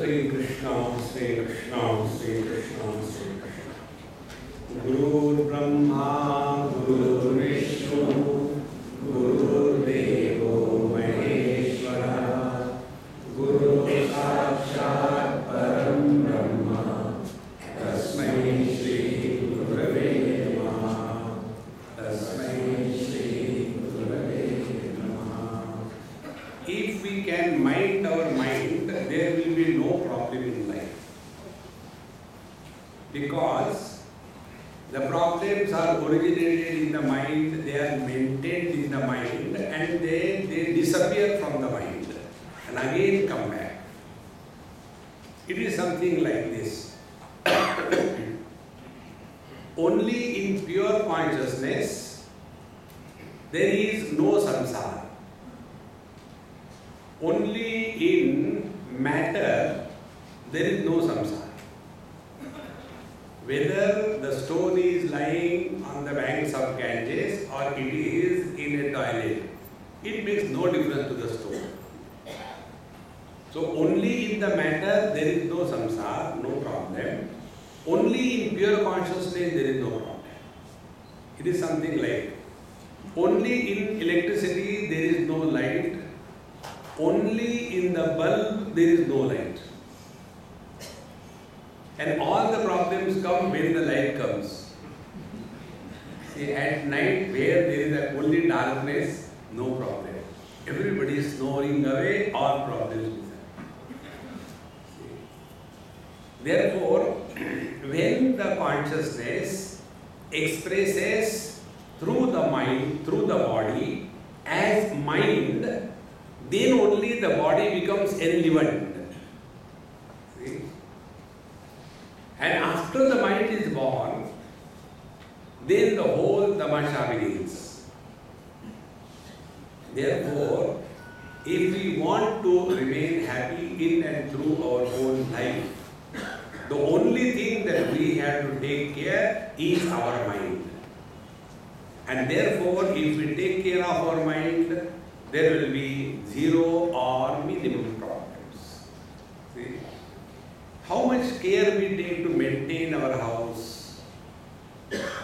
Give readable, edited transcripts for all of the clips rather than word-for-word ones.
Sri Krishna, Sri Krishna, Sri Krishna, Sri Krishna. Guru Brahma, Guru Vishnu, Guru Devo Maheshwara, Guru Sakshat Param Brahma, Tasmai Shri Gurave Namaha, Tasmai Shri Gurave Namaha. If we can mind our mind, there will be no problem in life. Because the problems are originated in the mind, they are maintained in the mind, and they disappear from the mind and again come back. It is something like this. Only in pure consciousness there is no samsara. Only in matter there is no samsara. Whether the stone is lying on the banks of Ganges or it is in a toilet, it makes no difference to the stone. So only in the matter there is no samsara, no problem. Only in pure consciousness there is no problem. It is something like, only in electricity there is no light. Only in the bulb there is no light. And all the problems come when the light comes. See, at night where there is only darkness, no problem. Everybody is snoring away, all problems. Therefore, when the consciousness expresses through the mind, through the body, as mind, then only the body becomes enlivened. See? And after the mind is born, then the whole tamasha begins. Therefore, if we want to remain happy in and through our own life, the only thing that we have to take care is our mind. And therefore, if we take care of our mind, there will be zero or minimum problems. See? How much care we take to maintain our house?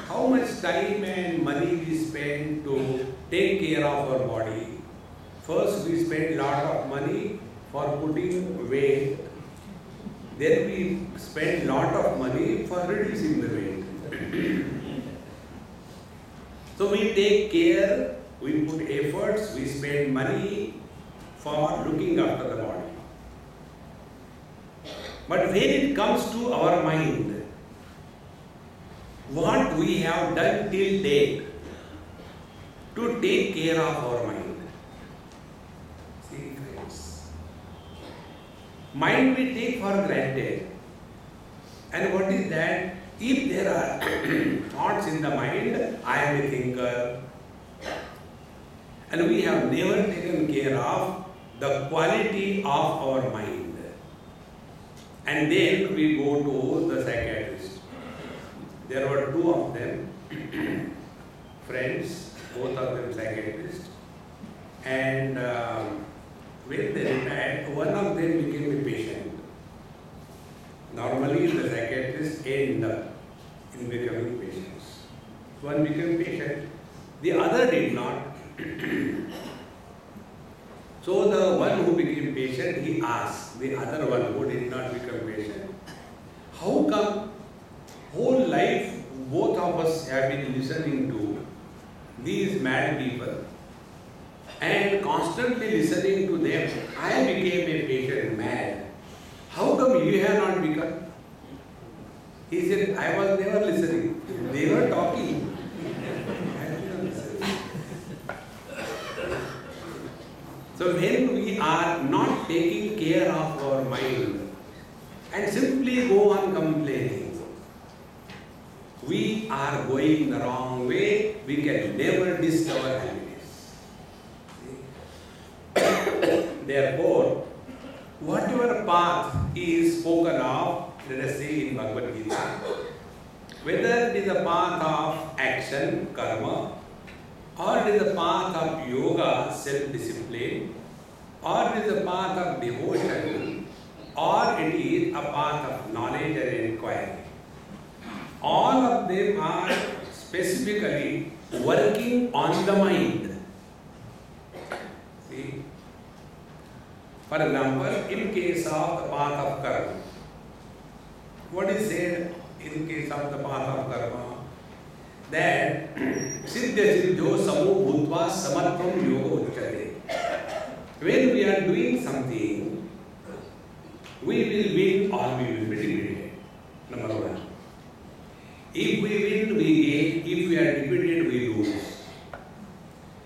How much time and money we spend to take care of our body? First, we spend a lot of money for putting weight. Then we spend a lot of money for reducing the weight. So we take care, we put efforts, we spend money for looking after the body. But when it comes to our mind, what we have done till date to take care of our mind? See, friends, mind we take for granted. And what is that? If there are thoughts in the mind, I am a thinker. And we have never taken care of the quality of our mind. And then we go to the psychiatrist. There were two of them, friends, both of them psychiatrists. And when they retired, one of them became a patient. Normally, the psychiatrists end up in becoming patients. One became patient, the other did not. So the one who became patient, he asked the other one who did not become patient, how come whole life both of us have been listening to these mad people and constantly listening to them, I became a patient mad. How come you have not become? He said, I was never listening. They were talking. So when we are not taking care of our mind and simply go on complaining, we are going the wrong way. We can never discover happiness. Therefore, whatever path is spoken of, let us say in Bhagavad Gita, whether it is a path of action, karma, or it is a path of yoga, self-discipline, or it is a path of devotion, or or it is a path of knowledge and inquiry. All of them are specifically working on the mind. See? For example, in case of the path of karma, what is said in case of the path of karma? That siddha siddho samo bhutva samatvam yoga uchyate. When we are doing something, we will win or we will be defeated. Number one. If we win, we gain. If we are defeated, we lose.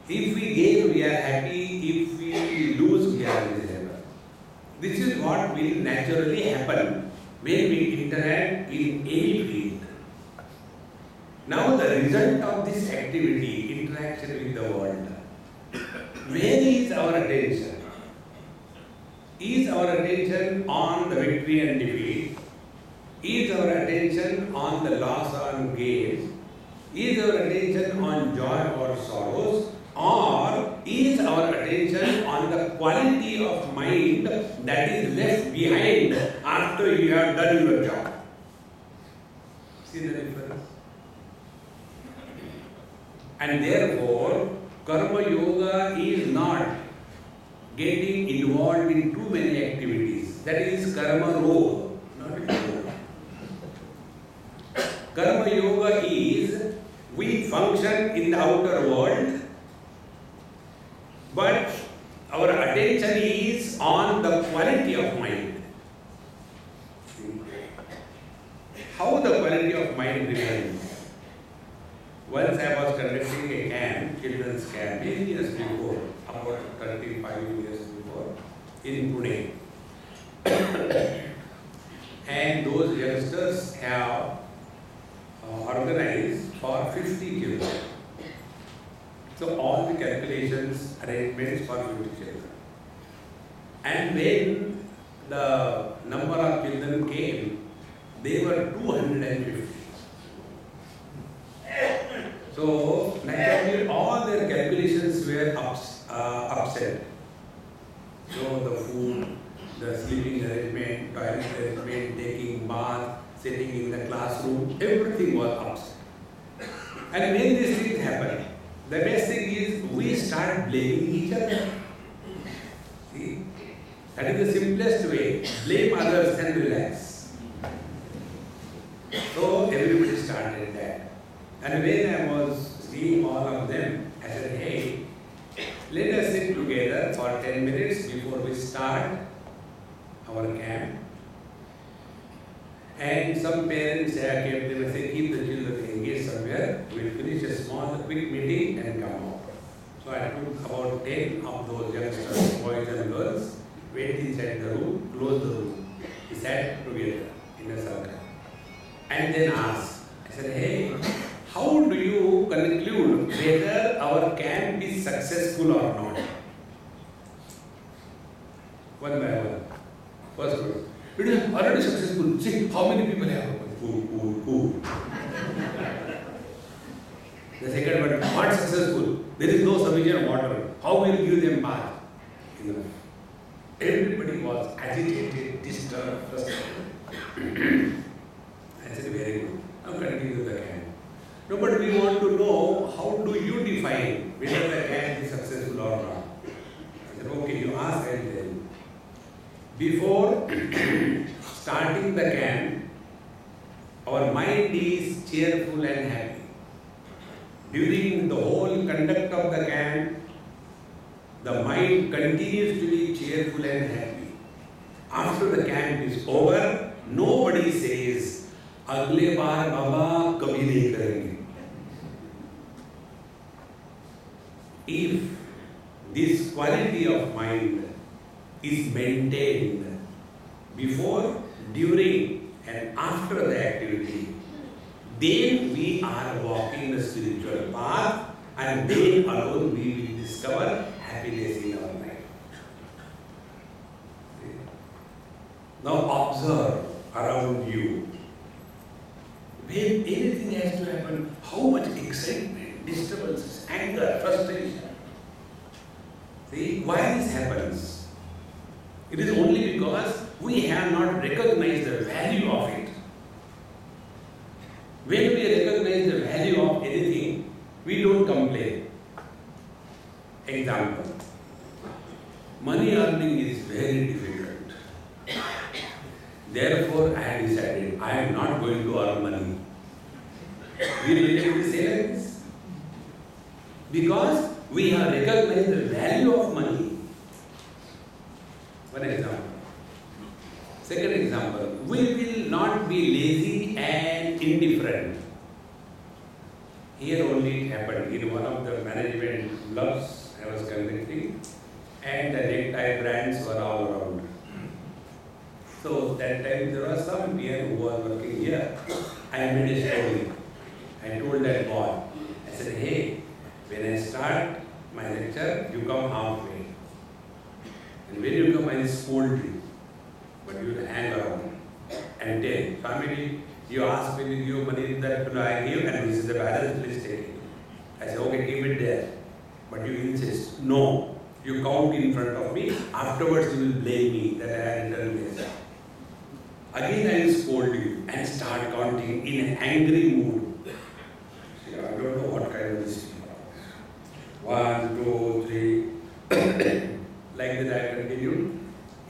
If we gain, we are happy. If we lose, we are miserable. This is what will naturally happen when we interact in any field. Now the result of this activity, interaction with the world, where is our attention? Is our attention on the victory and defeat? Is our attention on the loss or gain? Is our attention on joy or sorrows? Or is our attention on the quality of mind that is left behind after you have done your job? See the difference? And therefore, Karma Yoga is not getting involved in too many activities. That is Karma Roga, not Yoga. Karma Yoga is we function in the outer world, but our attention is on the quality of mind. How the quality of mind remains? Once I was conducting a camp, children's camp, many years before, about 35 years before, in Pune. And those youngsters have organized for 50 children. So all the calculations, arrangements for 50 children. And when the number of children came, they were 250. So naturally all their calculations were upset. So the food, the sleeping arrangement, toilet arrangement, taking bath, sitting in the classroom, everything was upset. And when these things happen, the best thing is we start blaming each other. See? That is the simplest way. Blame others and relax. So everybody started that. And when I was seeing all of them, I said, hey, let us sit together for 10 minutes before we start our camp. And some parents came to them and said, keep the children engaged somewhere. We'll finish a small, quick meeting and come out. So I took about 10 of those youngsters, boys and girls, went inside the room, closed the room. We sat together in a circle. And then asked, I said, hey, how do you conclude whether our camp is successful or not? One by one. First one. It is already successful. See, how many people have cool. The second one, not successful. There is no sufficient water. How will you give them bath? Everybody was agitated, disturbed, frustrated. I said, very good. Now continue the camp. No, but we want to know how do you define whether the camp is successful or not. I said, okay, you ask and tell. Before starting the camp, our mind is cheerful and happy. During the whole conduct of the camp, the mind continues to be cheerful and happy. After the camp is over, nobody says, अगले बार बाबा कभी नहीं करेंगे. If this quality of mind is maintained before, during and after the activity, then we are walking the spiritual path and then alone we will discover happiness in our life. Now observe around you. When anything has to happen, how much excitement, disturbances, anger, frustration. See, why this happens? It is only because we have not recognized the value of it. When we recognize the value of anything, we don't complain. Example, money earning is very difficult. Therefore, I have decided I am not going to earn money. We really say like this? Because we have recognized the value of money. One example. Second example, we will not be lazy and indifferent. Here only it happened in one of the management clubs I was conducting, and the necktie brands were all around. So that time there was some peer who was working here. I made a story. I told that boy, I said, hey, when I start my lecture, you come halfway. And when you come, I will scold you. But you will hang around and tell, family, you ask me to give money that I give, and this is the balance, please take it. I say, okay, keep it there. But you insist, no, you count in front of me, afterwards you will blame me that I had returned this. Again I will scold you and start counting in an angry mood. See, I don't know what kind of this. 1, 2, 3, like that I continued.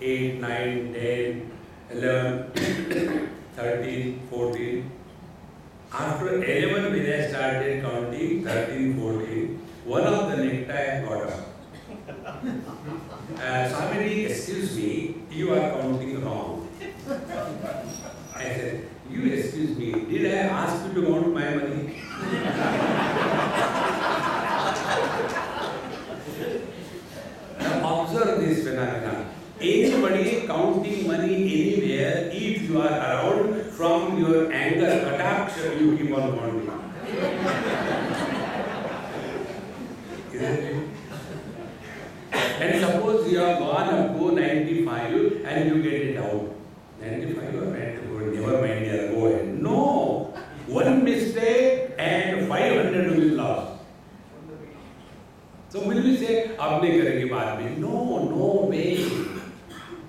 8, 9, 10, 11, 13, 14. After 11, when I started counting 13, 14, one of the necktie got up. Swami, excuse me, you are counting wrong. I said, you excuse me, did I ask you to count my money? Now observe this phenomena. Anybody counting money anywhere, if you are around, from your anger, kataksha, you keep on counting. Isn't it? And suppose you have gone up to 95 and you get it out. 95 or 94, never mind, go ahead. No! One mistake and 500 will be lost. So will we say, aapne karenge baad mein? No, no way.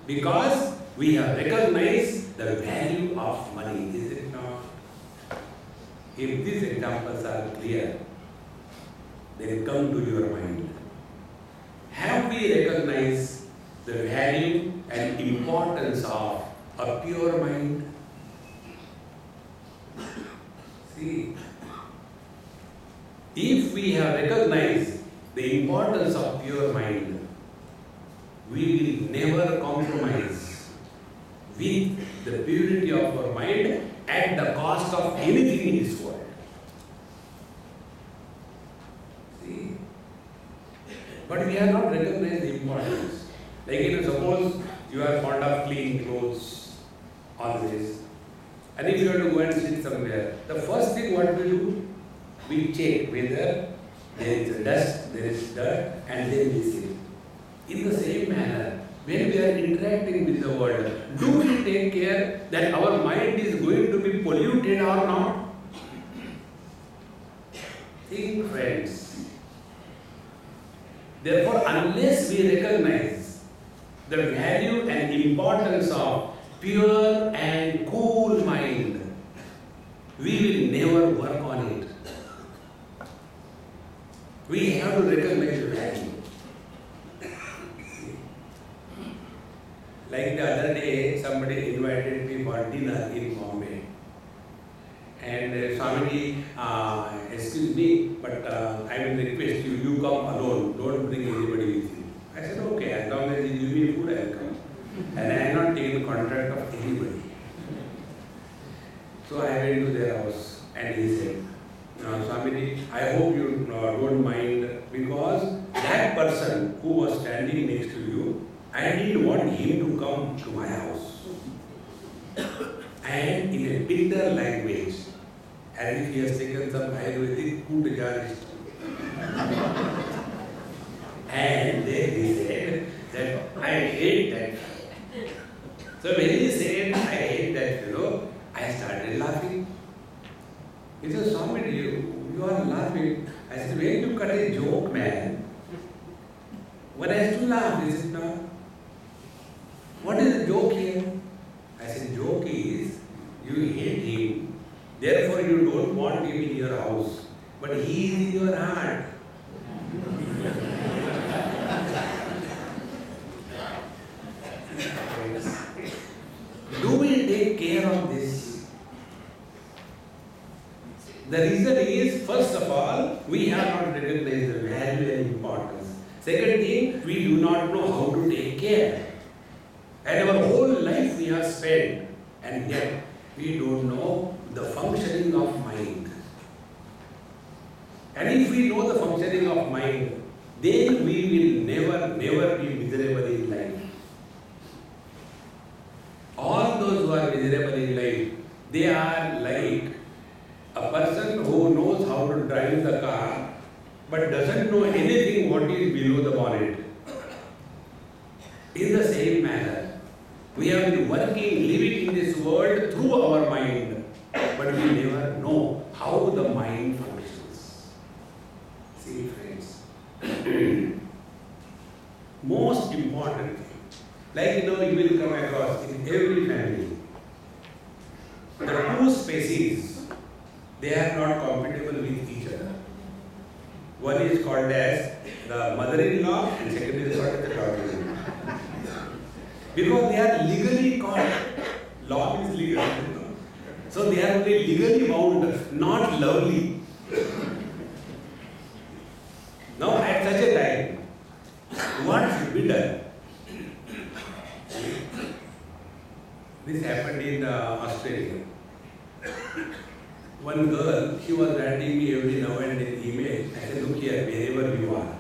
Because we have recognized the value of money, is it not? If these examples are clear, then come to your mind. Have we recognized the value and importance of a pure mind? See, if we have recognized the importance of pure mind, we will never compromise with the purity of our mind at the cost of anything in this world. See? But we have not recognized the importance. Like, suppose you are fond of clean clothes, always. And if you have to go and sit somewhere, the first thing what we do, we check whether there is dust, there is dirt, and then we sit. In the same manner, when we are interacting with the world, do we take care that our mind is going to be polluted or not? Think, friends. Therefore, unless we recognize the value and importance of pure and cool mind, we will never work on it. We have to recognize the value. Like the other day, somebody invited me for dinner in Bombay. And Swami, excuse me, but I will request you, you come alone, don't bring anybody with you. I said, okay, as long as you give me food, I will come. And I have not taken contract of anybody. So I went to their house and he said, Swami, I hope you don't mind, because that person who was standing next to you, I didn't want him to come to my house. And in a bitter language, as if he has taken some Ayurvedic puja. And then he said that I hate that. So when he said I hate that fellow, I started laughing. He said, Swami, you are laughing. I said, when you cut a joke, man, one has to laugh, is it not? What is the joke here? want him in your house, but he is in your heart. Do we take care of this? The reason is, first of all, we have not recognized the value and importance. Second thing, we do not know how to take care. And our whole life we have spent, and yet we don't know the functioning of mind. And if we know the functioning of mind, then we will never be miserable in life. All those who are miserable in life, they are like a person who knows how to drive the car but doesn't know anything what is below the bonnet. In the same manner, we have been working, living in this world through our mind, but we never know how the mind functions. See, friends, most important thing, like you will come across in every family, the two species, they are not compatible with each other. One is called as the mother-in-law and second is called as the daughter-in-law. Because they are legally caught. Law is legal. So they are only legally bound, not lovely. Now at such a time, what should be done? This happened in Australia. One girl, she was writing me every now and then email. I said, look here, wherever you are,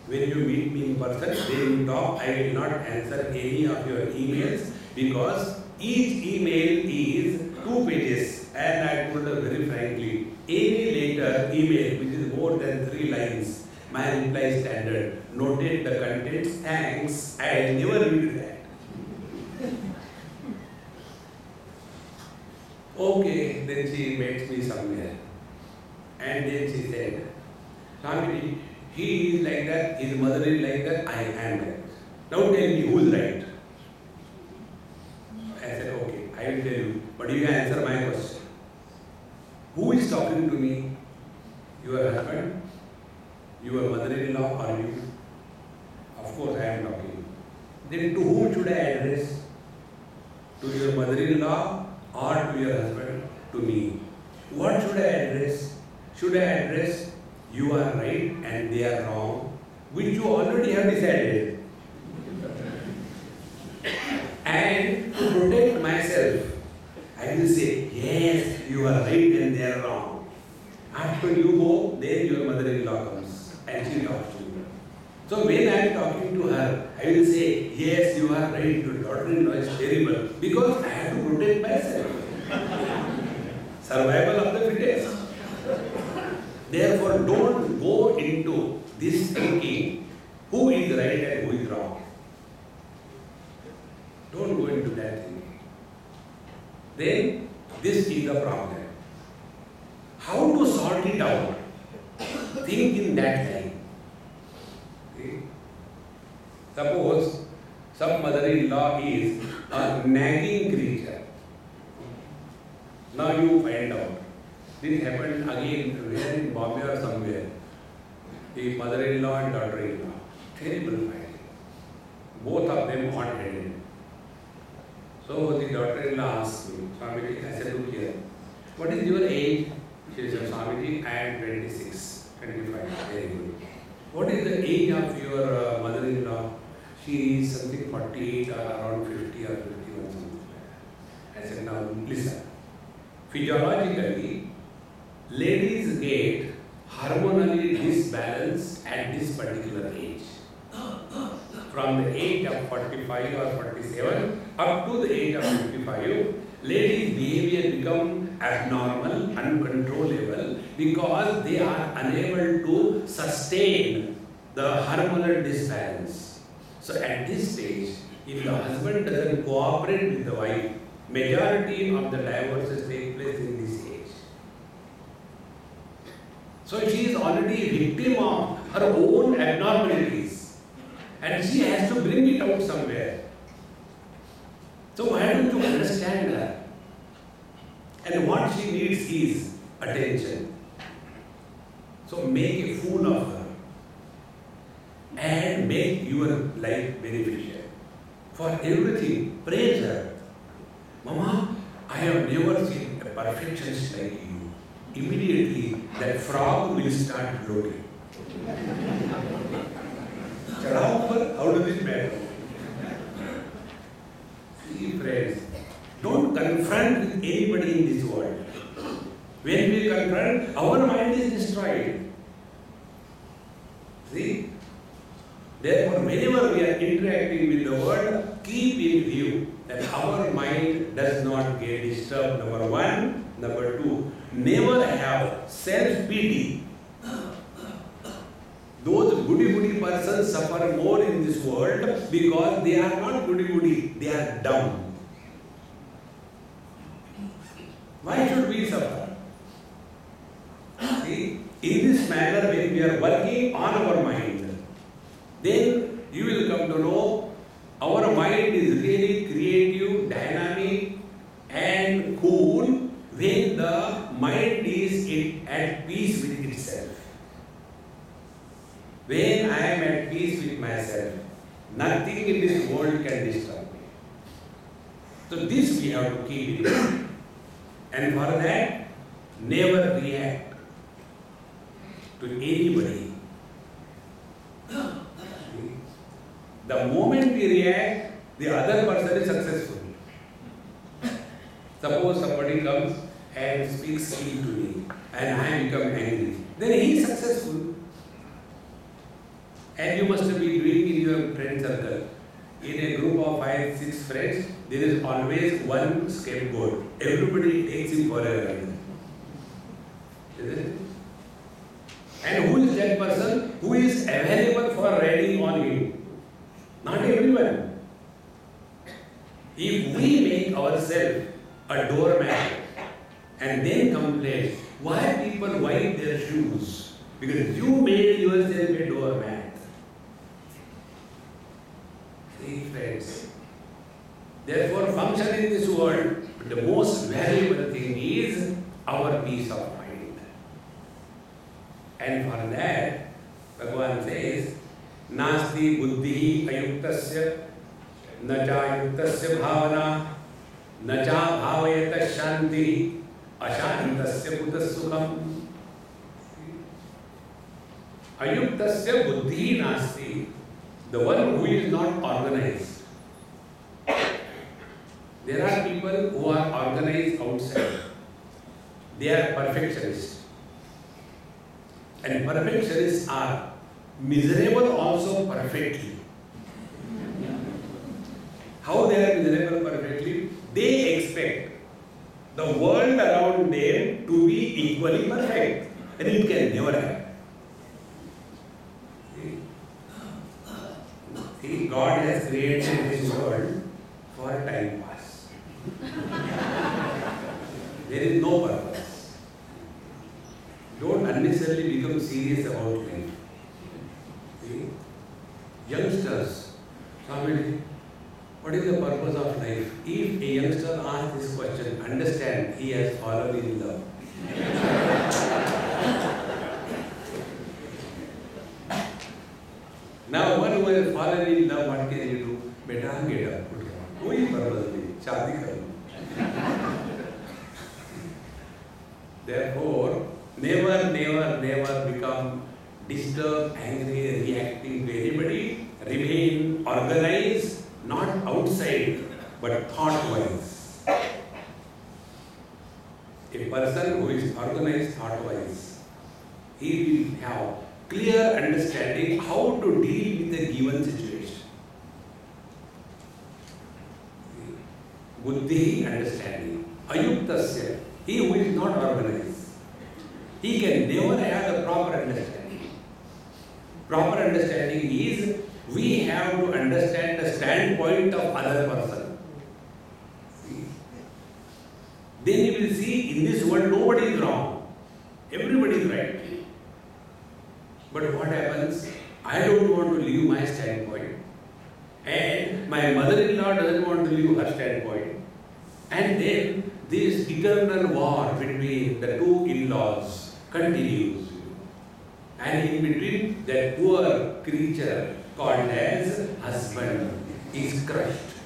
when you meet me in person, then you talk, I will not answer any of your emails because each email is 2 pages. And I told her very frankly, any later email which is more than 3 lines, my reply standard, noted the contents, thanks, I will never read that. Okay, then she met me somewhere. And then she said, Swami, he is like that, his mother is like that, I am like that. Now tell me who is right. I said, okay, I will tell you, but you can answer my question. Who is talking to me? Your husband? Your mother-in-law or you? Of course I am talking. Then to whom should I address? To your mother-in-law or to your husband? To me. What should I address? Should I address you are right and they are wrong, which you already have decided? And to protect myself, I will say, yes, you are right and they are wrong. After you go, then your mother-in-law comes and she talks to you. So when I am talking to her, I will say, yes, you are right, your daughter-in-law is terrible, because I have to protect myself. Survival of the fittest. Therefore, don't go into this thinking who is right and who is wrong. Don't go into that thinking. Then, this is the problem. How to sort it out? Think in that line. Okay? Suppose some mother-in-law is a nagging creature. Now you find out. This happened again where in Bombay or somewhere. The mother-in-law and daughter-in-law. Terrible fighting. Both of them hot-headed. So the daughter-in-law asked me, Swamiji, I said, look here, what is your age? She said, Swamiji, I am 26, 25, very good. What is the age of your mother-in-law? She is something 48 or around 50 or 51 something. I said, now listen. Physiologically, ladies get hormonally disbalanced at this particular age. From the age of 45 or 47 up to the age of 55, ladies' behavior become abnormal, uncontrollable, because they are unable to sustain the hormonal disbalance. So at this stage, if the husband doesn't cooperate with the wife, majority of the divorces take place in this age. So she is already a victim of her own abnormalities, and she has to bring it out somewhere. So why don't you understand her? And what she needs is attention. So make a fool of her and make your life beneficial. For everything, praise her. Mama, I have never seen a perfectionist like you. Immediately, that frog will start floating. How does it matter? See, friends, don't confront with anybody in this world. When we confront, our mind is destroyed. See? Therefore, whenever we are interacting with the world, keep in view that our mind does not get disturbed, number one. Number two, never have self-pity. Those goody-goody persons suffer more in this world because they are not goody-goody, they are dumb. Why should we suffer? See, in this manner, when we are working on our mind, then you will come to know our mind is really creative, dynamic and cool when the mind is at peace with itself. When I am at peace with myself, nothing in this world can disturb me. So this we have to keep in mind. And for that, never react to anybody. The moment we react, the other person is successful. Suppose somebody comes and speaks ill to me and I become angry. Then he is successful. And you must be doing in your friend circle. In a group of 5, 6 friends, there is always one scapegoat. Everybody takes him for a ride. Isn't it? And who is that person who is available for riding on him? Not everyone. If we make ourselves a doormat and then complain, why people wipe their shoes? Because you made yourself a doormat. See, friends. Therefore, function in this world, the most valuable thing is our peace of mind. And for that, Bhagavan says, Nasti buddhi ayuktasya, nacha ayuktasya bhavana, nacha bhavayata shanti, ashantasya buddhasukham. Ayuktasya buddhi nasti, the one who is not organized. There are people who are organized outside. They are perfectionists. And perfectionists are miserable also perfectly. How they are miserable perfectly? They expect the world around them to be equally perfect. And it can never happen. See, God has created this world for time pass. There is no purpose. Don't unnecessarily become serious about life. See? Youngsters, Swami, what is the purpose of life? If a youngster asks this question, understand he has fallen in love. Now, one who has fallen in love, what can you do? Beta, get up. Who purpose nahi, shaadi karo. Therefore, never become disturbed, angry, reacting to anybody. Remain organized, not outside, but thought-wise. A person who is organized thought-wise, he will have clear understanding how to deal with a given situation. Buddhi, understanding. Ayuktasya, he who is not organized, he can never have the proper understanding. Proper understanding is we have to understand the standpoint of other person. See? Then you will see in this world nobody is wrong. Everybody is right. But what happens? I don't want to leave my standpoint. And my mother-in-law doesn't want to leave her standpoint. And then this eternal war between the two in-laws continues. And in between, that poor creature called as husband is crushed.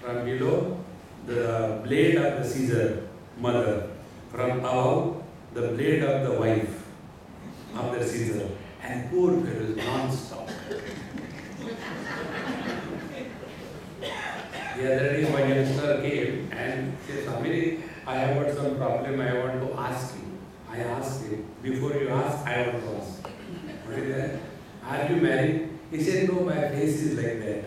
From below, the blade of the scissor, mother. From above, the blade of the wife of the scissor. And poor fellow is non-stop. The other day, my youngster came and said, Swami, I have got some problem I want to ask you. I asked him, before you ask, I want to ask. What is that? Are you married? He said, no, my face is like that.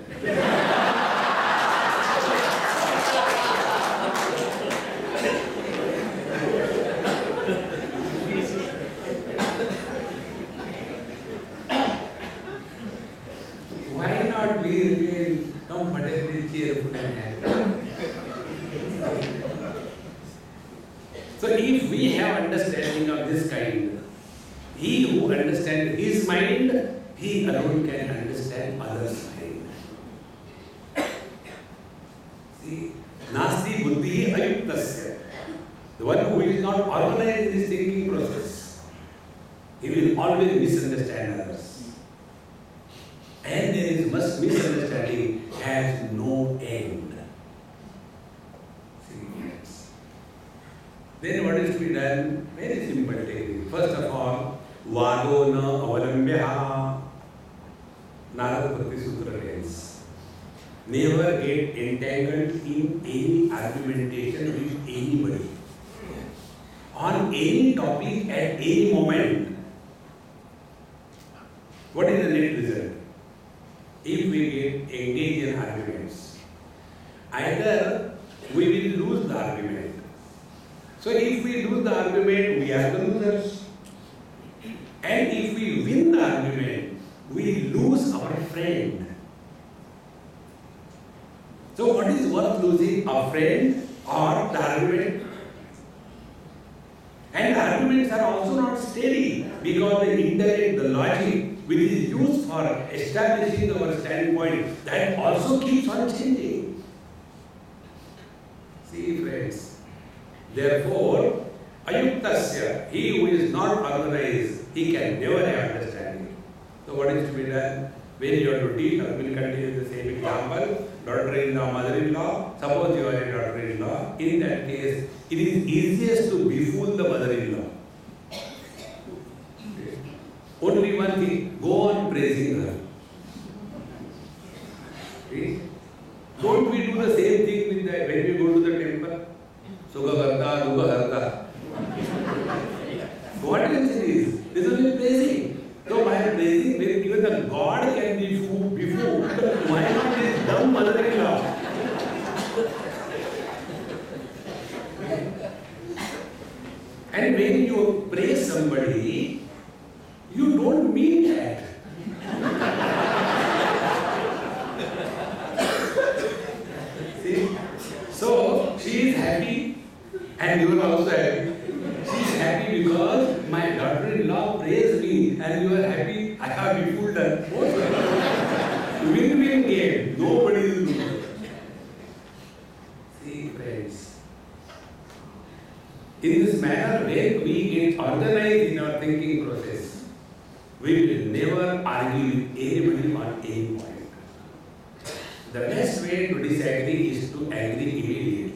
Why not we remain comfortably cheerful and happy? So if we have understanding of this kind, he who understands his mind, he alone can understand others' mind. See, nasti buddhi ayuktasya. The one who is not organized in his thinking process, he will always misunderstand others. And there is much misunderstanding has no end. Then what is to be done? Very simple technique. First of all, vado na avalambyaha. Narada Bhakti Sutra tells. Never get entangled in any argumentation with anybody. On any topic at any moment. What is the net result? If we get engaged in arguments, either we will lose the argument. So if we lose the argument, we are the losers. And if we win the argument, we lose our friend. So what is worth losing? A friend or the argument? And the arguments are also not steady because the intellect, the logic, which is used for establishing our standpoint, that also keeps on changing. See, friends. Therefore, ayuktasya, he who is not organized, he can never have understanding. So what is to be done? When you have to teach, I will continue the same example. Daughter-in-law, mother-in-law. Suppose you are a daughter-in-law. In that case, it is easiest to befool the mother-in-law. Okay. Only one thing, go on praising her. Okay. Don't we do the same thing with the, when we go to the temple? Sukha karta, dukha harta. What else it is? This is only praising. So by praising, when even the God can be befooled, why not this dumb mother-in-law? And when you praise somebody, you don't mean that. See? So she is happy and you are also happy. She is happy because my daughter-in-law praised me and you are happy. I have befooled her. Win-win game. Nobody is losing. See, friends. In this manner, when we get organized in our thinking process, we will never argue with anybody on any point. The best way to disagree is to agree immediately.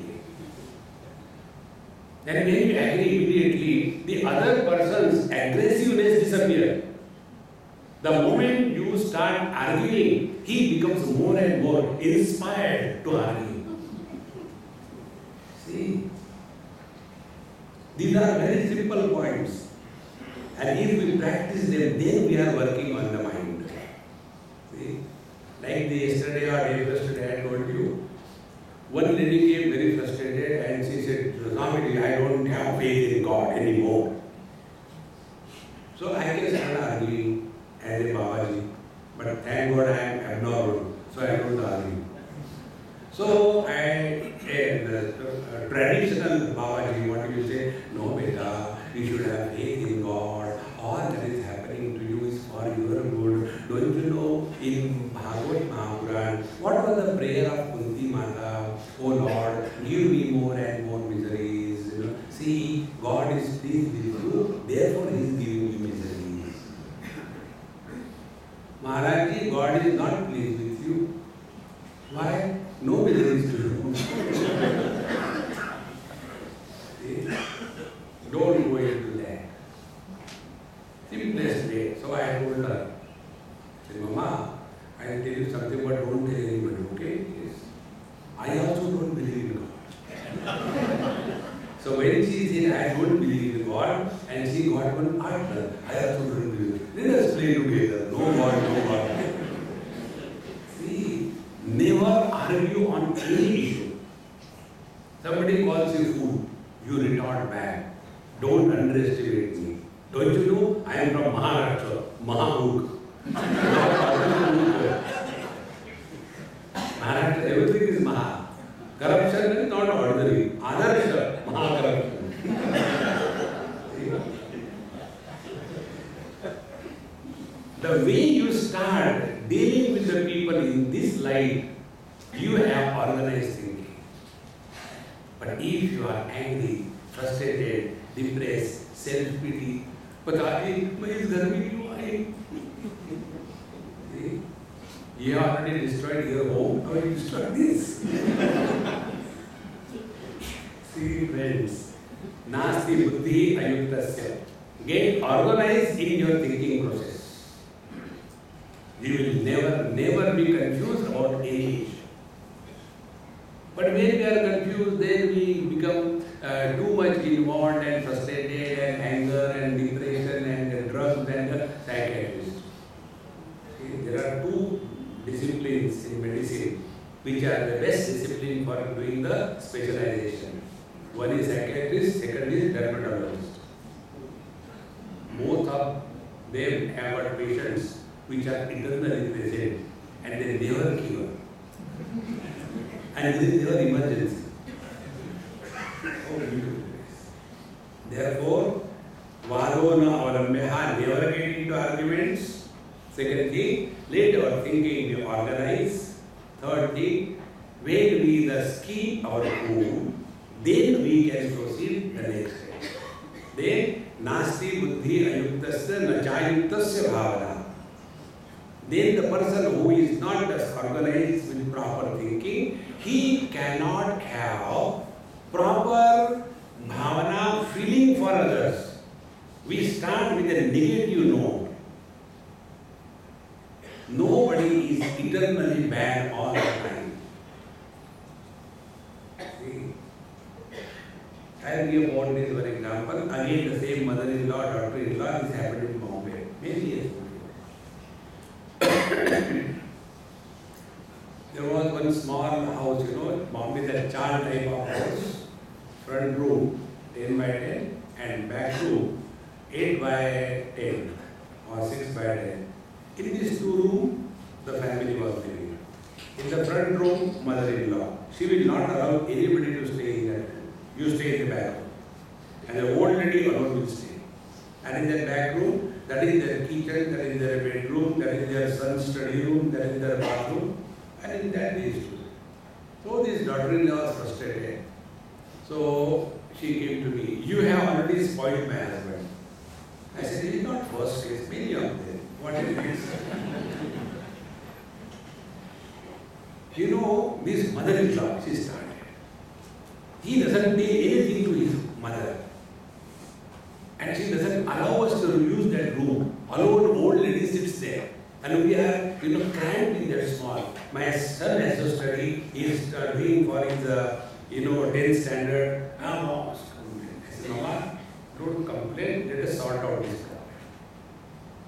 And when you agree immediately, the other person's aggressiveness disappears. The moment you start arguing, he becomes more and more inspired to argue. See? These are very simple points. And if we practice them, then we are working on the mind. See? Like the yesterday or day yesterday I told you, one lady came very frustrated and she said, Swami, I don't have faith in God anymore. So I can start arguing as a Babaji, but thank God I am abnormal, so I don't argue. So traditional Babaji, what do you say? No, beta, you should have faith in God. All that is happening to you is for your good. Don't you know in Bhagavad Mahapuran, what was the prayer of Kunti Mata? Oh Lord, give me more no belongings to you. Don't go into that. Simplest way. So I told her, say, Mama, I will tell you something, but don't tell anybody, okay? Yes. I also don't believe in God. So when she said, I don't believe in God, and she got one partner, I also don't believe. Let us play together. No God, no God. See, never argue on any issue. Somebody calls you fool, you retort back. Don't underestimate me. Don't you know I am from Maharashtra, Mahamurk. Maharashtra, everything is Maha. Corruption is not ordinary. Adarsha, Maha-corruption. The way you start dealing with the people in this light, you have organized thinking. But if you are angry, frustrated, depressed, self-pity, you have already destroyed your home, how you destroy this? See friends, Nasti Buddhi Ayuktasya. Get organized in your thinking process. You will never be confused about any issue. But when we are confused, then we become too much involved and frustrated and anger and depression and drugs and psychiatrist. See, there are two disciplines in medicine which are the best discipline for doing the specialization. One is psychiatrist, second is dermatologist. Both of them have got patients which are eternally present and they never cure. And there is never emergency. Oh, beautiful. Therefore, Vadona or Meha never get into arguments. Second thing, let our thinking be organized. Third thing, when we thus keep our cool, then we can proceed the next step. Then, Nasti Buddhi Ayuktasya Nachayuktasya Bhavana. Then the person who is not thus organized with proper thinking, he cannot have proper bhavana feeling for others. We start with a negative note. Nobody is eternally bad all the time. See? I will give one this one example. Again, the same mother-in-law, daughter-in-law, this happened in Bombay. Many years ago. There was one small house, Bombay, that child type of house. Front room 10 by 10 and back room 8 by 10 or 6 by 10. In these two rooms, the family was living. In the front room, mother-in-law. She will not allow anybody to stay in that room. You stay in the back room. And the old lady alone will stay. And in that back room, that is their kitchen, that is their bedroom, that is their son's study room, that is their bathroom. And in that they used to live. So this daughter-in-law was frustrated. So she came to me, you have already spoiled my husband. I said, it is not first case, many of them. What is this? This mother-in-law, she started. He doesn't pay anything to his mother. And she doesn't allow us to use that room. Alone, old lady sits there. And we are, cramped in that small. My son has to study. He is doing for his, 10th standard. I said, Mama, don't complain. Let us sort out this problem.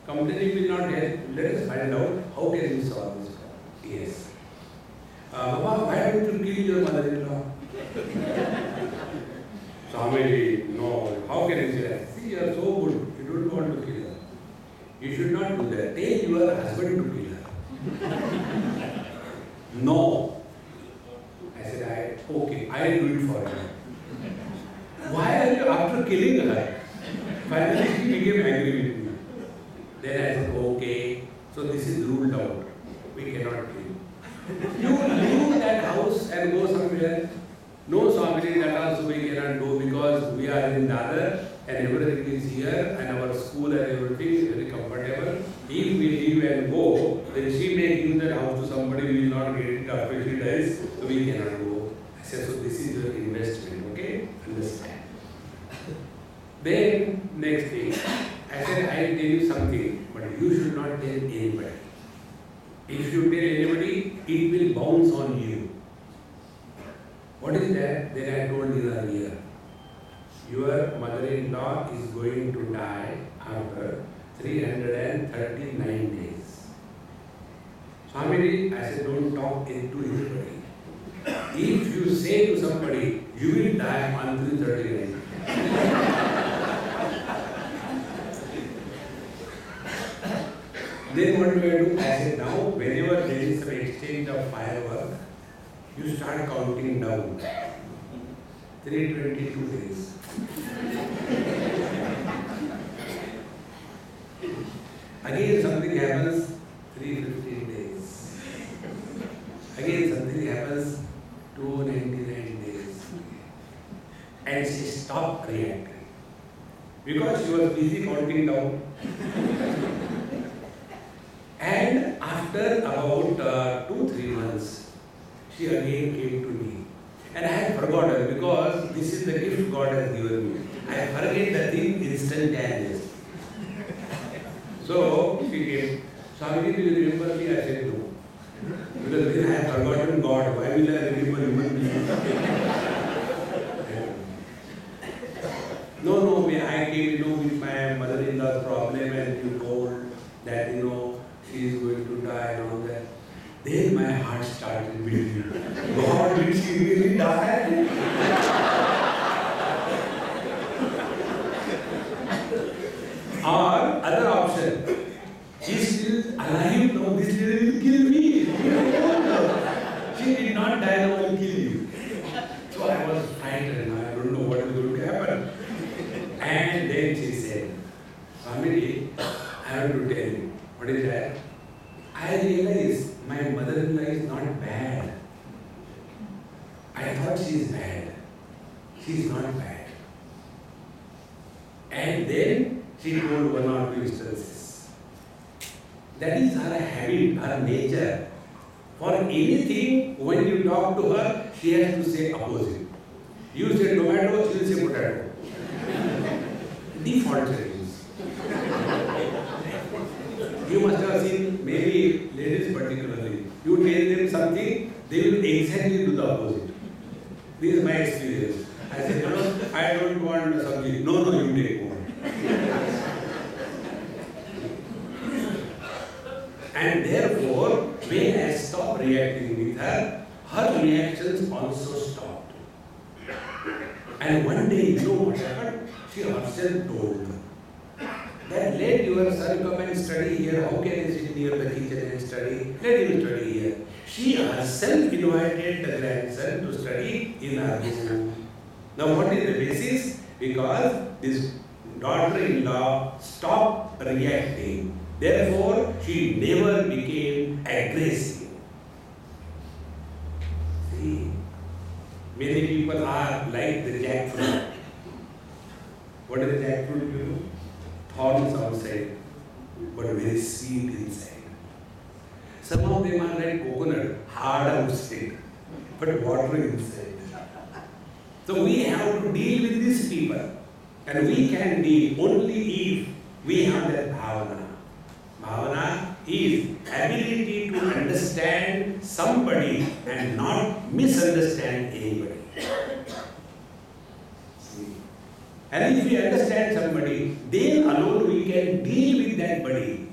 Complaining will not help. Let us find out how can we solve this problem. Yes. Mama, why don't you kill your mother-in-law? Swami, no. How can you say that? See, you are so good. You don't want to kill her. You should not do that. Tell your husband to kill her. No. I said, okay, I will do it for you. Why are you after killing her? Finally, she became angry with me. Then I said, okay, so this is ruled out. We cannot kill you. You leave that house and go somewhere. No, Swami, that also we cannot do because we are in Dadar and everything is here and our school and everything is very comfortable. If we leave and go, then she may give that house to somebody, we will not get it after she dies, so we cannot go. I said, so this is your investment, okay? Understand. Then, next thing, I said, I will tell you something, but you should not tell anybody. If you tell anybody, it will bounce on you. What is that? Then I told you earlier. Your mother-in-law is going to die after 339 days. Swami, I said, don't talk to anybody. If you say to somebody, you will die on 339. Then what do I do? I said, now, whenever there is some exchange of firework, you start counting down. 322 days. Again something happens, 315 days. Again something happens, 299 days. And she stopped reacting. Because she was busy counting down. And after about 2-3 months, she again came to me. And I had forgotten because this is the gift God has given me. I forget the thing instantaneously. So she came, Swami, do you remember me? I said no. Because then I have forgotten God. Why will I remember human beings? No, I came with my mother-in-law's problem and you told that she is going to die and all that. Then my heart started beating. God, will she really die? Or other option, she is still alive now, this lady will kill me. She did not die, now will kill you. So I was frightened, I don't know what is going to happen. And then she said, Swami, I have to tell you, what is that? I realized my mother-in-law is not bad. I thought she is bad. She is not bad. And then she told one or two instances. That is her habit, her nature. For anything, when you talk to her, she has to say opposite. You say tomato, she will say potato. Default settings. You must have seen maybe ladies particularly. You tell them something, they will exactly do the opposite. This is my experience. I said, I don't want a subject. No, you take one. And therefore, when I stopped reacting with her, her reactions also stopped. And one day, you know what happened? She herself told that let your son come and study here. How can I sit near the kitchen and study? Let him study here. She herself invited the grandson to study in her room. Now what is the basis? Because this daughter-in-law stopped reacting. Therefore, she never became aggressive. See, many people are like the jackfruit. What is the jackfruit, you know? Thorns outside, but very sweet inside. Some of them are like coconut, hard outside, but watery inside. So we have to deal with these people. And we can deal only if we have that bhavana. Bhavana is ability to understand somebody and not misunderstand anybody. And if we understand somebody, then alone we can deal with that body.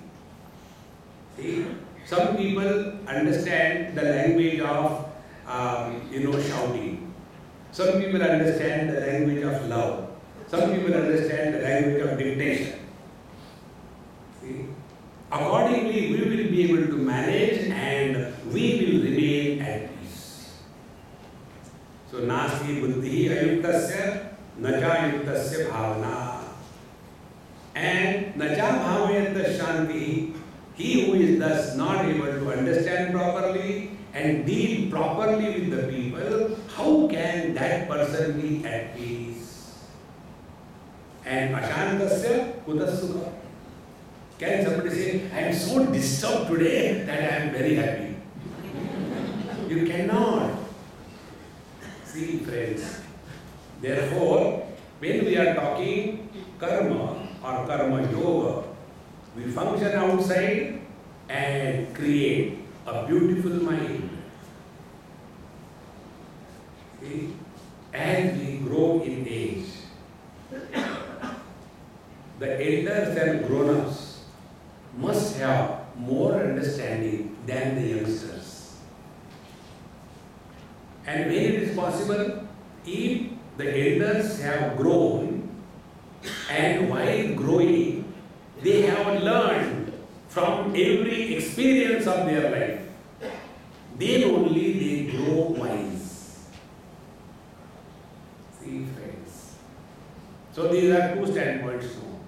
See, some people understand the language of, shouting. Some people understand the language of love. Some people understand the language of dictation. See, accordingly, we will be able to manage and we will remain at peace. So, nasti buddhi ayuktasya nacha yuktasya bhavana. And nacha bhavayata shanti, he who is thus not able to understand properly and deal properly with the people, how can that person be at peace? And ashantasya kutasukha. Can somebody say, I am so disturbed today that I am very happy? You cannot. See, friends. Therefore, when we are talking karma or karma yoga, we function outside and create a beautiful mind. See? As we grow in age, the elders and grown-ups must have more understanding than the youngsters. And when it is possible, if the elders have grown, and while growing, they have learned from every experience of their life, then only they grow wise. See, friends. So these are two standpoints now.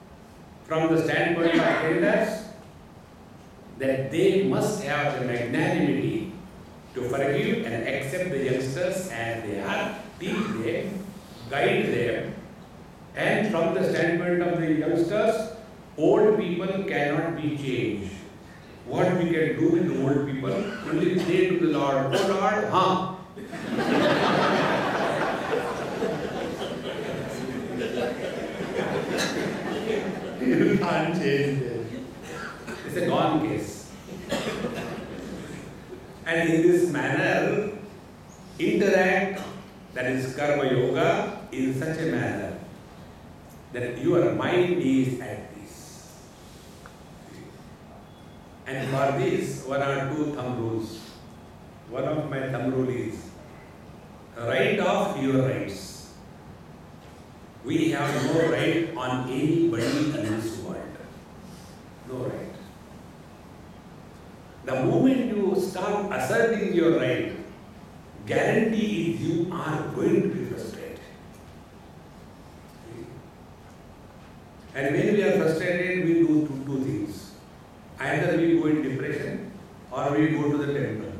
From the standpoint of elders, that they must have the magnanimity to forgive and accept the youngsters as they are, teach them, guide them. And from the standpoint of the youngsters, old people cannot be changed. What we can do with the old people? Only say to the Lord, oh Lord, huh? You can't change them. It's a gone case. And in this manner, interact, that is karma yoga, in such a manner that your mind is at peace. And for this, one or two thumb rules. One of my thumb rules is, write off your rights. We have no right on anybody in this world. No right. The moment you start asserting your right, guarantee is you are going to be frustrated. And when we are frustrated, we do two things. Either we go in depression or we go to the temple.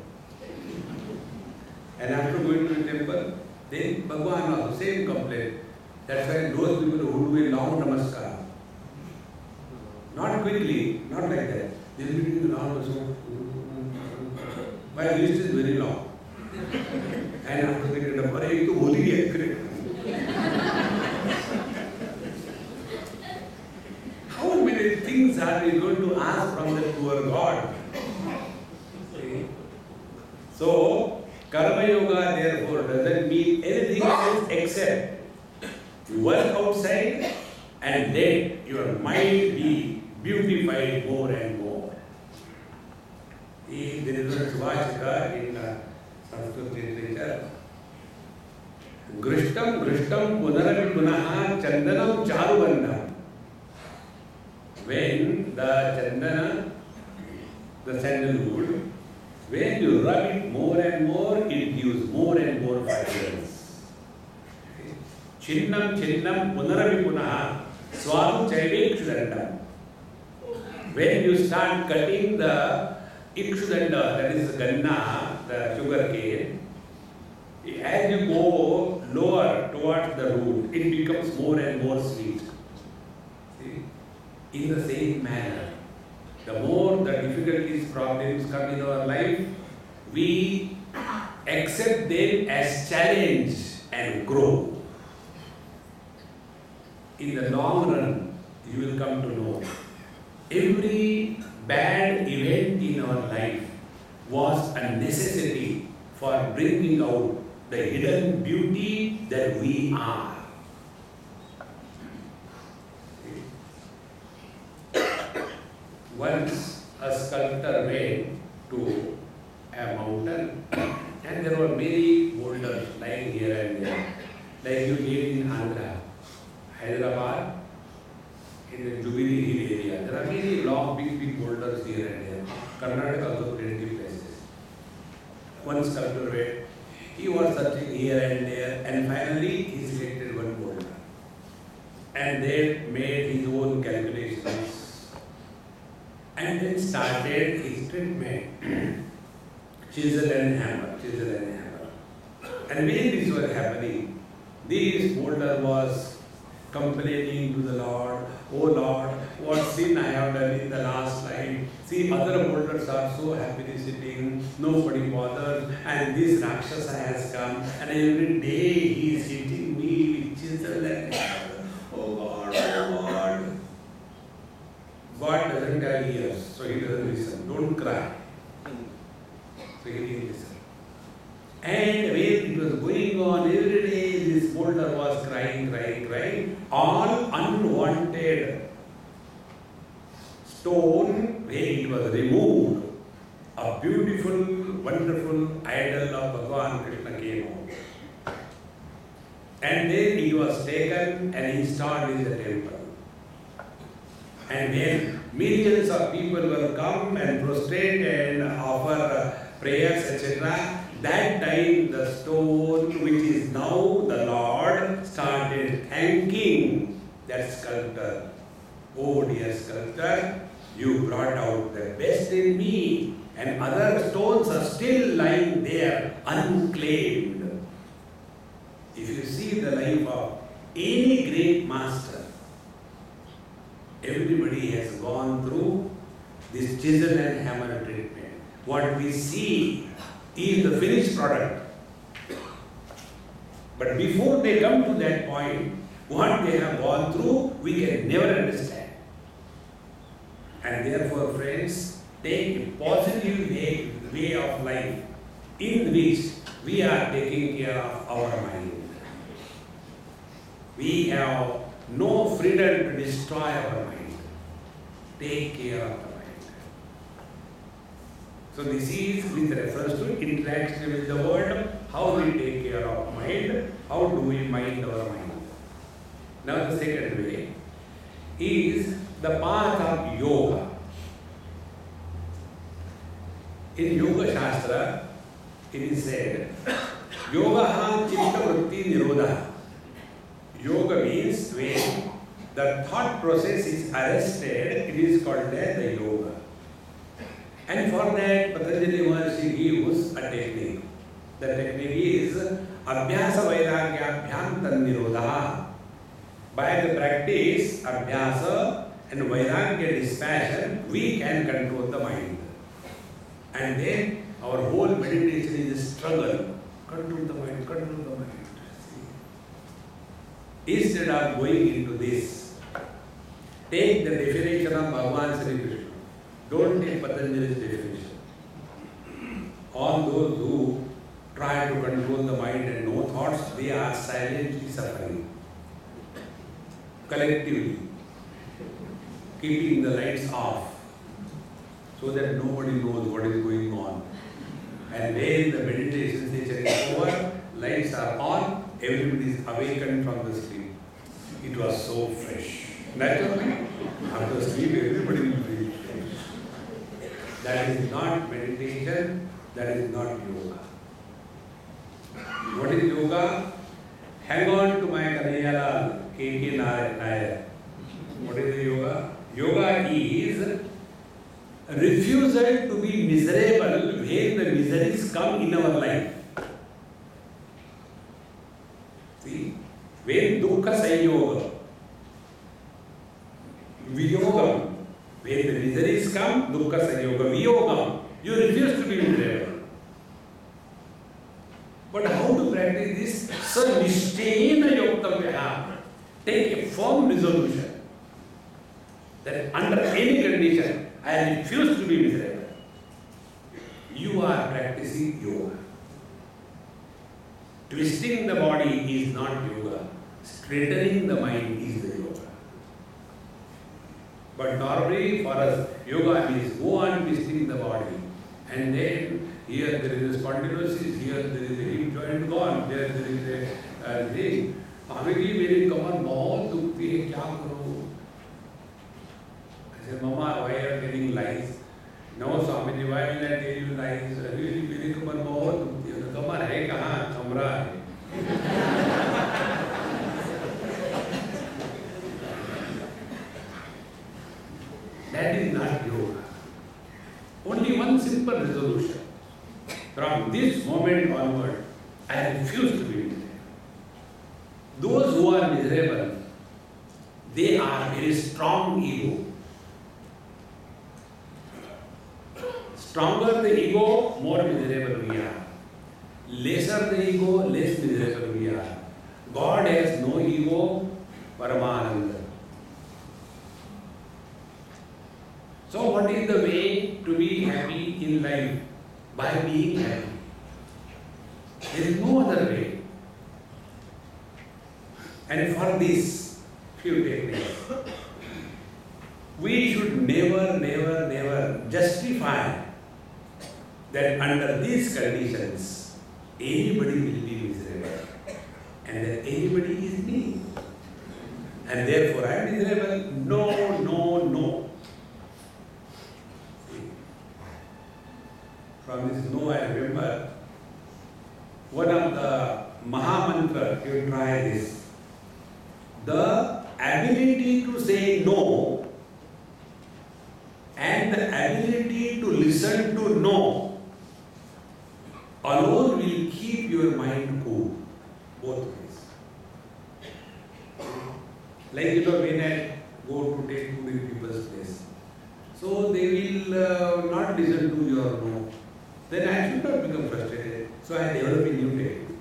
And after going to the temple, then Bhagavan also same complaint. That's why those people who do a long namaskar, not quickly, not like that. They will be doing long namaskar. My list is very long. And after they get up, I to holy correct. How many things are we going to ask from the poor God? See? So, karma yoga therefore doesn't mean anything else except you work outside and let your mind be beautified more and more. There is a Subhashita in Sanskrit literature. Grishtam grishtam punarapi punaha chandanam charubandham. When the chandana, the sandalwood, when you rub it more and more, it gives more and more fragrance. Chinnam chinnam punarapi punaha swam chaivekshudandam. When you start cutting the ikshudanda, that is ganna, the sugar cane, as you go lower towards the root, it becomes more and more sweet. See? In the same manner, the more the difficulties, problems come in our life, we accept them as challenge and grow. In the long run, you will come to know every bad event in our life was a necessity for bringing out the hidden beauty that we are. Once a sculptor went to a mountain and there were many boulders lying here and there. Like you live in Andhra, Hyderabad, in the Jubilee Hill area. There are many long, big boulders here and there. Karnataka also plenty places. One sculptor went, he was searching here and there, and finally he selected one boulder. And then made his own calculations. And then started his treatment. Chisel and hammer, chisel and hammer. And when this was happening, this boulder was complaining to the Lord, "Oh Lord, what sin I have done in the last life. See, other boulders are so happily sitting, nobody bothers, and this Rakshasa has come, and every day he is hitting me with chisel and oh God, oh God." God doesn't have ears, so he doesn't listen. Don't cry. So he didn't listen. And when it was going on every day, this boulder was crying, crying, crying. All unwanted stone, when it was removed, a beautiful, wonderful idol of Bhagavan Krishna came out. And then it was taken and installed in the temple. And when millions of people will come and prostrate and offer prayers, etc., that time the stone, which is now the Lord, started thanking that sculptor. "Oh dear sculptor, you brought out the best in me, and other stones are still lying there unclaimed." If you see the life of any great master, everybody has gone through this chisel and hammer treatment. What we see is the finished product. But before they come to that point, what they have gone through, we can never understand. And therefore, friends, take a positive way of life in which we are taking care of our mind. We have no freedom to destroy our mind. Take care of the mind. So this is with reference to interaction with the world, how we take care of mind, how do we mind our mind. Now the second way is the path of yoga. In Yoga Shastra, it is said, Yoga chitta vritti nirodha. Yoga means when the thought process is arrested, it is called as the yoga. And for that, Patanjali Maharshi gives a technique. The technique is Abhyasa Vairagyabhyam Tannirodha. By the practice, Abhyasa and Vairagya dispassion, we can control the mind. And then our whole meditation is a struggle. Control the mind, control the mind. Instead of going into this, take the definition of Bhagavan Sri Krishna. Don't take Patanjali's definition. All those who try to control the mind and no thoughts, they are silently suffering. Collectively, keeping the lights off so that nobody knows what is going on. And when the meditation session is over, lights are on, everybody is awakened from the sleep. It was so fresh. Naturally, after sleep, everybody will be fresh. That is not meditation, that is not yoga. What is yoga? Hang on to my Kanayalal, K.K. Nair. What is the yoga? Yoga is refusal to be miserable when the miseries come in our life. See, when dukkha sanyoga, viyogam, when the miseries come, dukkha sanyoga, viyogam, you refuse to be miserable. But how to practice this? Sarnishtena yoktavya. Take a firm resolution that under any condition, I refuse to be miserable. You are practicing yoga. Twisting the body is not yoga. Straightening the mind is the yoga. But normally for us, yoga means go on twisting the body. And then here there is a spondylosis, here there is a hip joint gone, there is a thing. Amagi मेरी कमर बहुत दुखती है, क्या करूँ? I said, Mama, why are you telling lies? No, Swamiji, why will I tell you lies? Really, मेरी कमर बहुत दुखती है. कमर है कहाँ? कमरा है. That is not yoga. Only one simple resolution. From this moment onward, I refuse to be miserable. Those who are miserable, they are very strong ego. Stronger the ego, more miserable we are. Lesser the ego, less miserable we are. God has no ego, Paramananda. So what is the way to be happy in life? By being happy. There is no other way. And for this, few techniques. We should never justify that under these conditions, anybody will be miserable. And that anybody is me. And therefore I am miserable. No. From this no, I remember one of the Maha Mantra, you try this. The ability to say no and the ability to listen to no alone will keep your mind cool. Both ways. Like when I go to take food in people's place. So they will not listen to your no. Then I should not become frustrated. So I develop a new technique.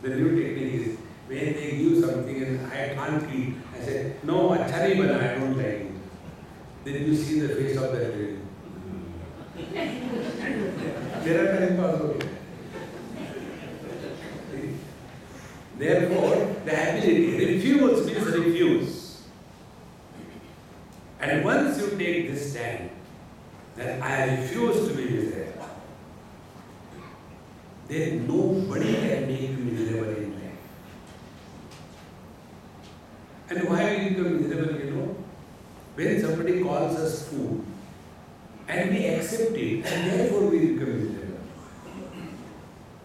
The new technique is when they give something and I can't eat, I say, no, acha nahi bana, I don't like it. Then you see the face of that lady. There are times also. Therefore, the ability, refuse means refuse. And once you take this stand, that I refuse to be miserable, then nobody can make you miserable in life. And why we become miserable, when somebody calls us food, and we accept it, and therefore we become miserable.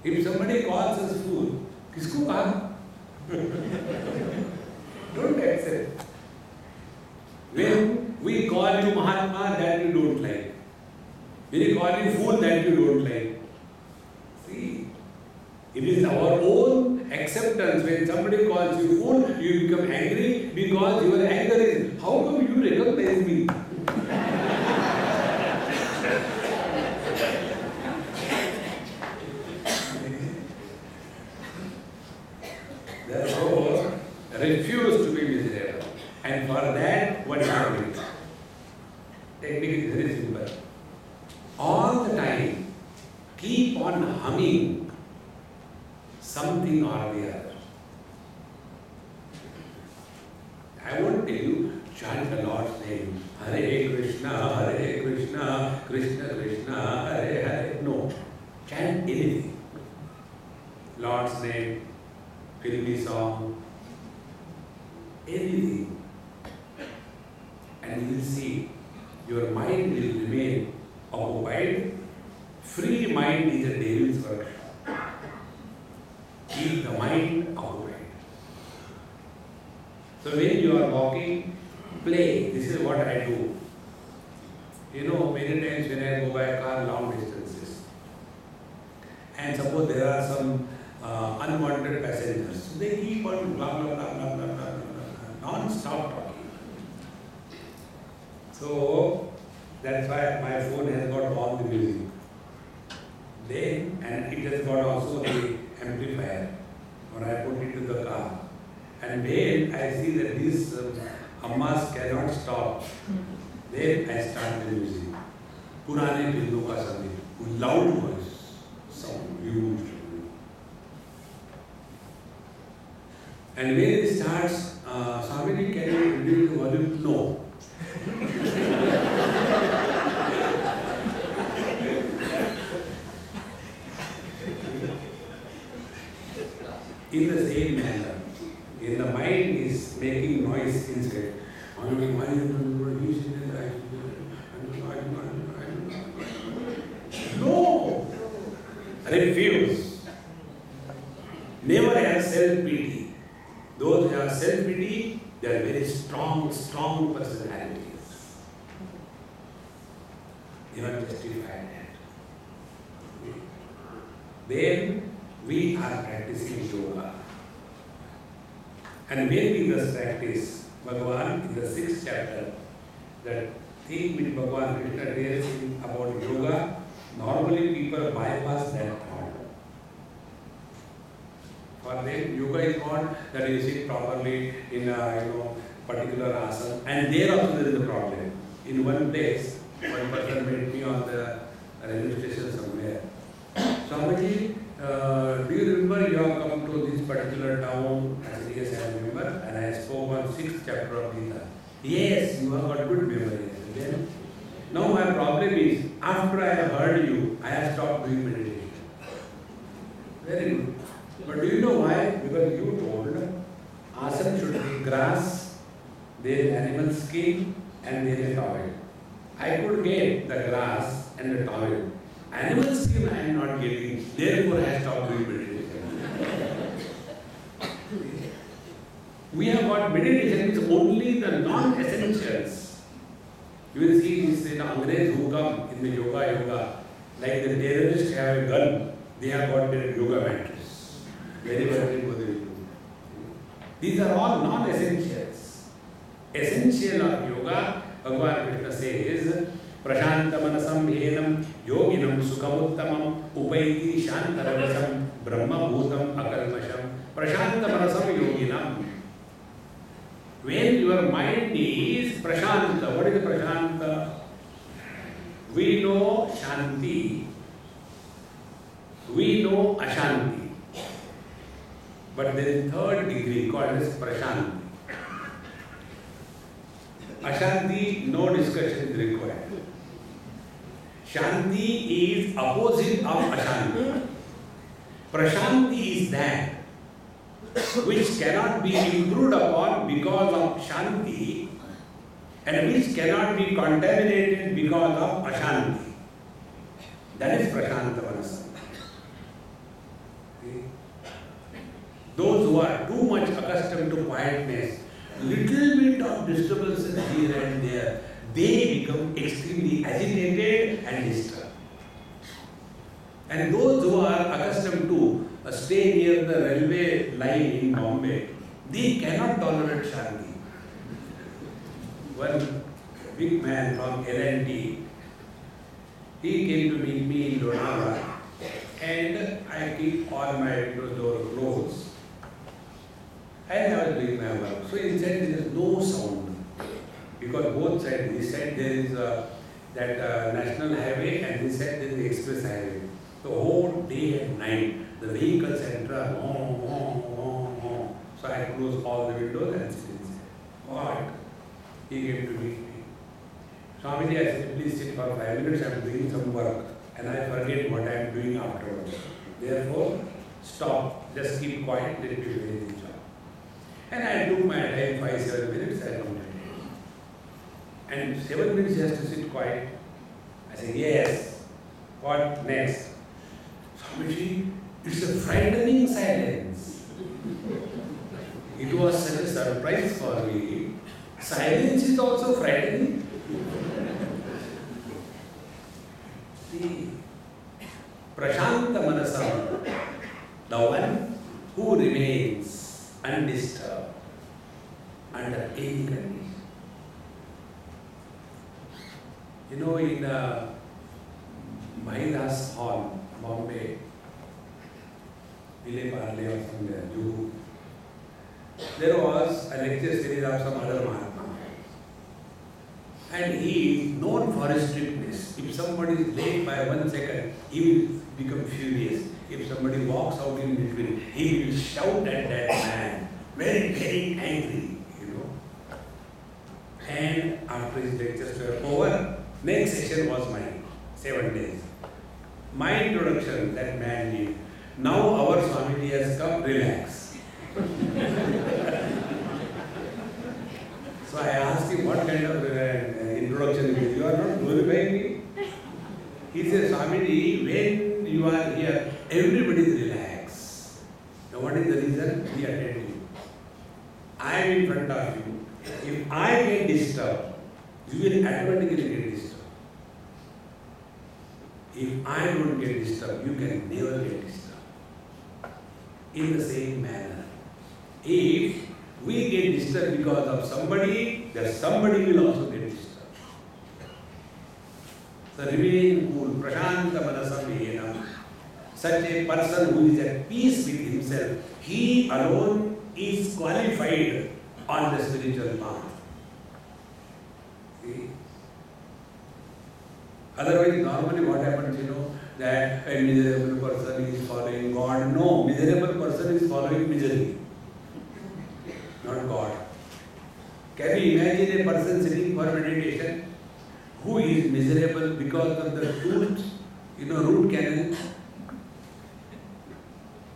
If somebody calls us food, kisko kaha? Don't accept. When we call you Mahatma, that you don't like. When we call you fool, that you don't like. See, it is our own acceptance. When somebody calls you fool, you become angry because your anger is, how come you recognize me? Therefore, refuse to be miserable. And for that, what is happening? Technique is very simple. All the time, keep on humming something or the other. I won't tell you, chant the Lord's name. Hare Krishna, Krishna Krishna, Hare Hare. No. Chant anything. Lord's name, filmy song, anything. And you will see your mind will remain occupied. Free mind is a devil's workshop. Keep the mind occupied. So when you are walking, play. This is what I do. Many times when I go by car long distances, and suppose there are some unwanted passengers, they keep on blah blah blah blah blah blah blah, non-stop talking. So that's why my phone has got all the music. And it has got also the amplifier, or I put it to the car. And when I see that these ammas cannot stop, then I start the music. Purane Bindu ka sangeet, with loud voice, sound huge. And when it starts, Swami, can you reduce the volume? No. In the same manner, in the mind is making noise inside. No! Refuse. Never have self-pity. Those who have self-pity, they are very strong personalities. They are justified that. Then we are practicing yoga. And when we thus practice, Bhagavan in the 6th chapter, that thing which Bhagavan Krishna tells about yoga, normally people bypass that thought. For them, yoga is not that you sit properly in a particular asana, and there also there is a problem. In one place, one person met me on the railway station somewhere. Swamiji, do you remember you have come to this particular town? I said, yes, I remember. And I spoke on 6th chapter of Gita. Yes, you have got good memory. Then, now my problem is, after I have heard you, I have stopped doing meditation. Very good. But do you know why? Because you told asana should be grass, there is animal skin, and there is a towel. I could get the grass and the towel. Animal skin I am not getting, therefore I stopped doing meditation. We have got meditation is only the non-essentials. You will see this Angrez who come in the yoga, like the terrorists have a gun, they have got their yoga mattress. Very well. These are all non-essentials. Essential of yoga, Bhagavan Krishna says, Prashanta manasam bhenam yoginam sukhamuttamam upaiti shantaravasam brahma bhutam akalmasham. Prashanta manasam yoginam. When your mind is prashanta, what is prashanta? We know shanti, we know ashanti, but there is a third degree called as prashanti. Ashanti, no discussion is required. Shanti is opposite of Ashanti. Prashanti is that which cannot be improved upon because of Shanti and which cannot be contaminated because of Ashanti. That is Prashanta Manasa. Those who are too much accustomed to quietness, little bit of disturbances here and there, they become extremely agitated and disturbed. And those who are accustomed to stay near the railway line in Bombay, they cannot tolerate Shanti. One big man from L&T, he came to meet me in Lonavala, and I keep all my windows doors closed. And I was doing my work. So inside there is no sound. Because both sides, this side there is that national highway and this side there is the express highway. The whole day and night, the vehicles enter, so I close all the windows and sit inside. What? He came to meet me. Swamiji, I said, please sit for 5 minutes, I am doing some work. And I forget what I am doing afterwards. Therefore, stop, just keep quiet, let me do anything. And I took my time, 5-7 minutes, I completed. And 7 minutes he has to sit quiet. I said, yes. What next? Swamiji, it's a frightening silence. It was such a surprise for me. Silence is also frightening. See, Prashanta Manasam, the one who remains undisturbed under any condition. You know, in Mahidas Hall, Bombay, Vile Parle or somewhere, there was a lecture series of some other Mahatma. And he is known for his strictness. If somebody is late by 1 second, he will become furious. If somebody walks out in between, he will shout at that man, very, very angry, And after his lectures were over, next session was mine, 7 days. My introduction, that man did. Now our Swamiji has come, relax. So I asked him what kind of introduction it is. You are not glorifying me? He says, Swamiji, when you are here, everybody is relaxed. Now what is the reason? We attend you. I am in front of you. If I get disturbed, you will automatically get disturbed. If I don't get disturbed, you can never get disturbed. In the same manner, if we get disturbed because of somebody, that somebody will also get disturbed. So remain cool, prashanta manasam yenam. Such a person who is at peace with himself, he alone is qualified on the spiritual path. See? Otherwise, normally what happens, that a miserable person is following God. No, miserable person is following misery, not God. Can you imagine a person sitting for meditation who is miserable because of the root canal?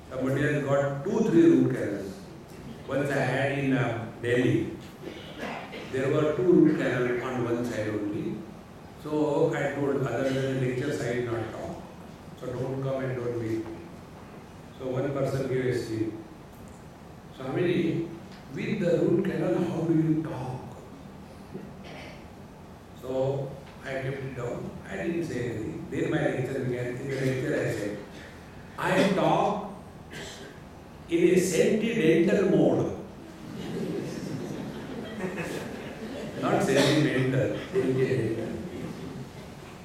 Somebody has got 2-3 root canals. Once I had in Delhi, there were 2 root canals on one side only. So I told other than the lecture side not talk. So don't come and don't meet me. So one person gave a speech. Swami, with the root canal, how do you talk? So I kept it down. I didn't say anything. Then my lecture began. In the lecture I said, I talk in a sentimental mode. Not sentimental.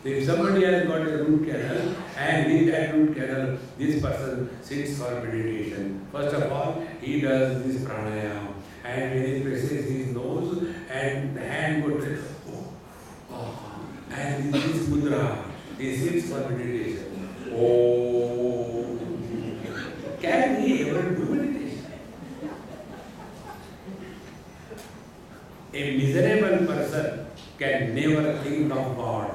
If somebody has got a root canal and with that root canal this person sits for meditation, first of all he does this pranayama and when he presses his nose and the hand goes and in this mudra he sits for meditation. Oh, can he ever do meditation? A miserable person can never think of God.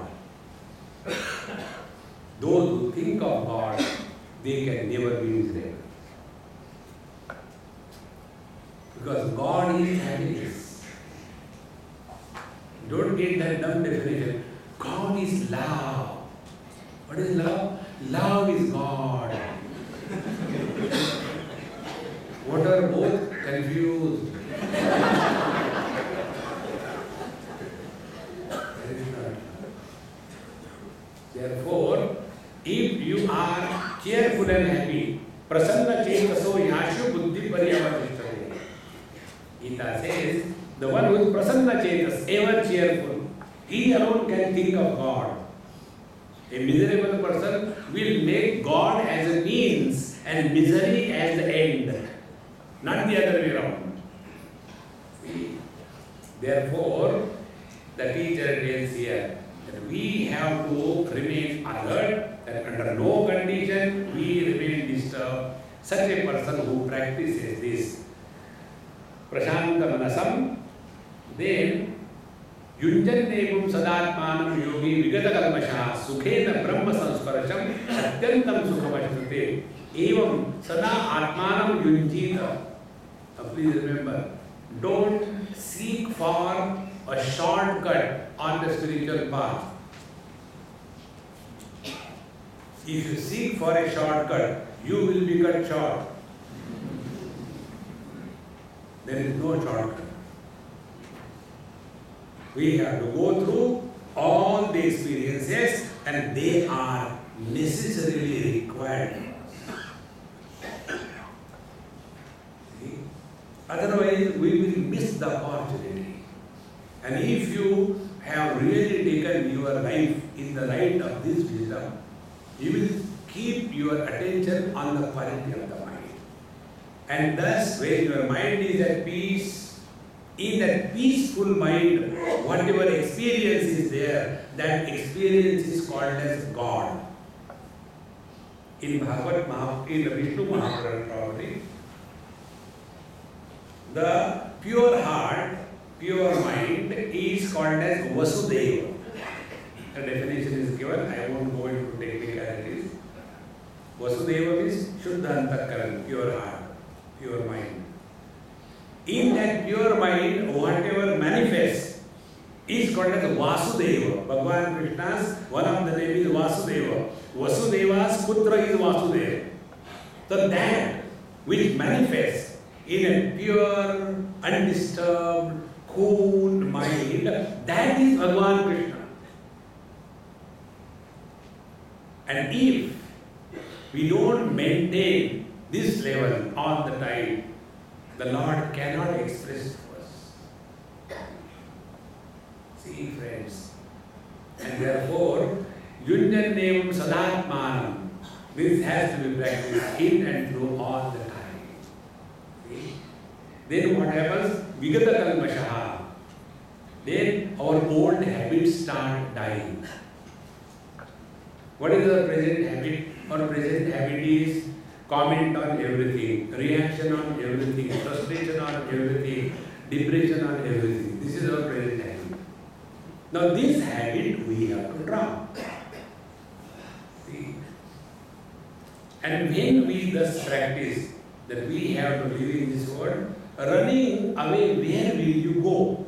Those who think of God, they can never be miserable. Because God is happiness. Don't get that dumb definition. God is love. What is love? Love is God. What are both? Confused. Therefore, if you are cheerful and happy, prasanna chetaso yashu buddhi paryavadishtate. Gita says, the one who is prasanna chetas, ever cheerful, he alone can think of God. A miserable person will make God as a means and misery as the end, not the other way around. Therefore, the teacher tells here, we have to remain alert, that under no condition we remain disturbed. Such a person who practices this, prashanta manasam, then yunjannevam sadatmanam yogi vigata kalmasha sukhena brahma sansparasham atyantam sukhavashrute evam sada atmanam yunjita. Please remember, don't seek for a shortcut on the spiritual path. If you seek for a shortcut, you will be cut short. There is no shortcut. We have to go through all the experiences and they are necessarily required. See? Otherwise, we will miss the opportunity. And if you have really taken your life in the light of this wisdom, you will keep your attention on the quality of the mind. And thus, when your mind is at peace, in that peaceful mind, whatever experience is there, that experience is called as God. In Bhagavad in the Vishnu Mahabharata probably, the pure heart, pure mind is called as Vasudeva. The definition is given, I won't go into technicalities. Vasudeva is Shuddha Antakaran, pure heart, pure mind. In that pure mind, whatever manifests is called as Vasudeva. Bhagavan Krishna's one of the name is Vasudeva. Vasudeva's putra is Vasudeva. So that which manifests in a pure, undisturbed, cool mind, that is Bhagavan Krishna. And if we don't maintain this level all the time, The Lord cannot express to us. See, friends. And therefore, Yunjannevam Sadatmanam. This has to be practiced in and through all the time. See? Then what happens? Vigata Kalmashaha. Then our old habits start dying. What is our present habit? Our present habit is comment on everything, reaction on everything, frustration on everything, depression on everything. This is our present habit. Now this habit we have to drop. See? And when we thus practice that we have to live in this world, running away, where will you go?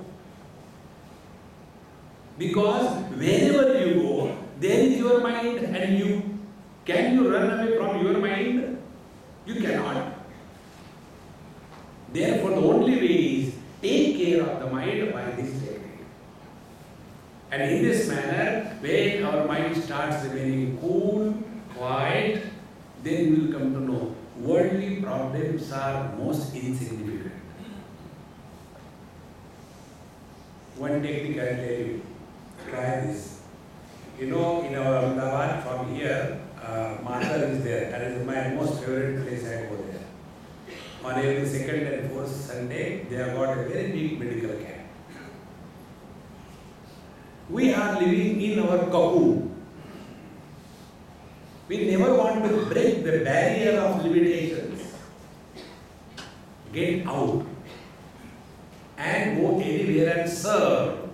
Because wherever you go, there is your mind, and can you run away from your mind? You cannot. Therefore, the only way is take care of the mind by this technique. And in this manner, when our mind starts remaining cool, quiet, then we will come to know worldly problems are most insignificant. One technique I will tell you. Try this. You know, in our Ahmedabad, from here, Matar is there. That is my most favorite place. I go there. On every second and fourth Sunday, they have got a very big medical camp. We are living in our cocoon. We never want to break the barrier of limitations. Get out and go anywhere and serve.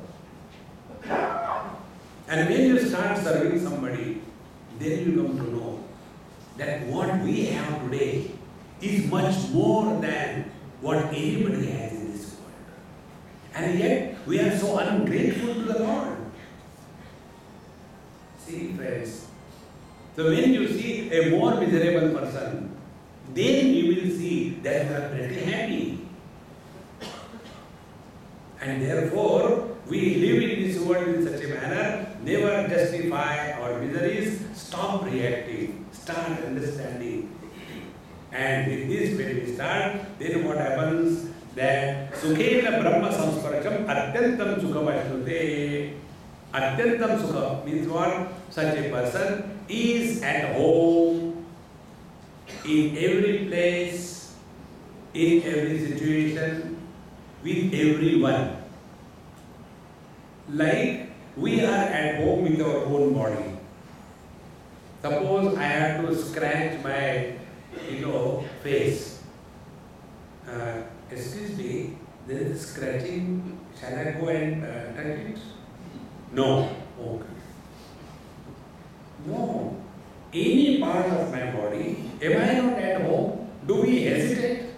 And when you start serving somebody, then you come to know that what we have today is much more than what anybody has in this world. And yet, we are so ungrateful to the Lord. See, friends, so when you see a more miserable person, then you will see that you are pretty happy. And therefore, we live in this world in such a manner, never justify our miseries, stop reacting, start understanding. And with this, when we start, then what happens? That Sukhena Brahma Samsparsham Atyantam Sukhavashnute. Atyantam Sukha means what? Such a person is at home in every place, in every situation, with everyone. Like we are at home with our own body. Suppose I have to scratch my, face. Excuse me, there is scratching. Shall I go and touch it? No. Okay. No. Any part of my body, am I not at home? Do we hesitate?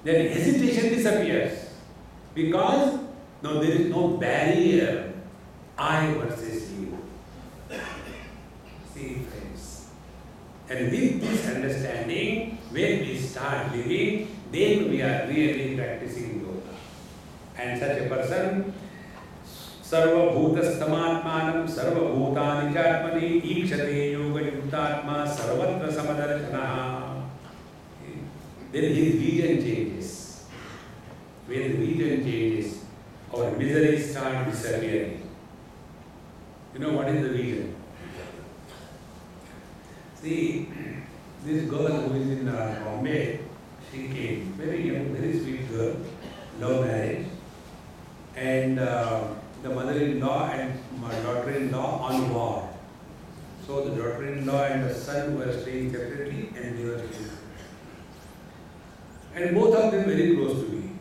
Then hesitation disappears. Because now there is no barrier, I versus you. See, friends. And with this understanding, when we start living, then we are really practicing yoga. And such a person, Sarva Bhutastamatmanam Sarva Bhutani Jatmani Ikshate Yoga Yuktatma Sarvatra Samadarshana. Then his vision changes. When the vision changes, our miseries start disappearing. You know what is the vision? See, this girl who is in Bombay, she came, very young, very sweet girl, love marriage, and the mother-in-law and my daughter-in-law on war. So the daughter-in-law and the son were staying separately, and they were staying. And both of them very close to me.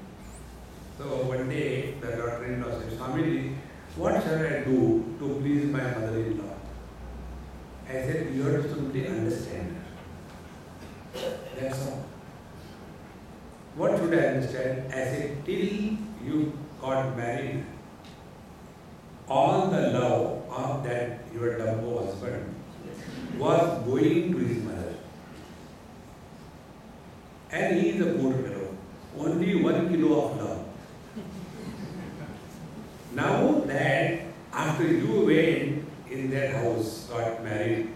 So one day the daughter-in-law said, Swami, what shall I do to please my mother-in-law? I said, you have to simply understand her. That's all. What should I understand? I said, till you got married, all the love of that your Dumbo husband was going to his mother. And he is a poor fellow. Only 1 kilo of love. Now that after you went in that house, got married,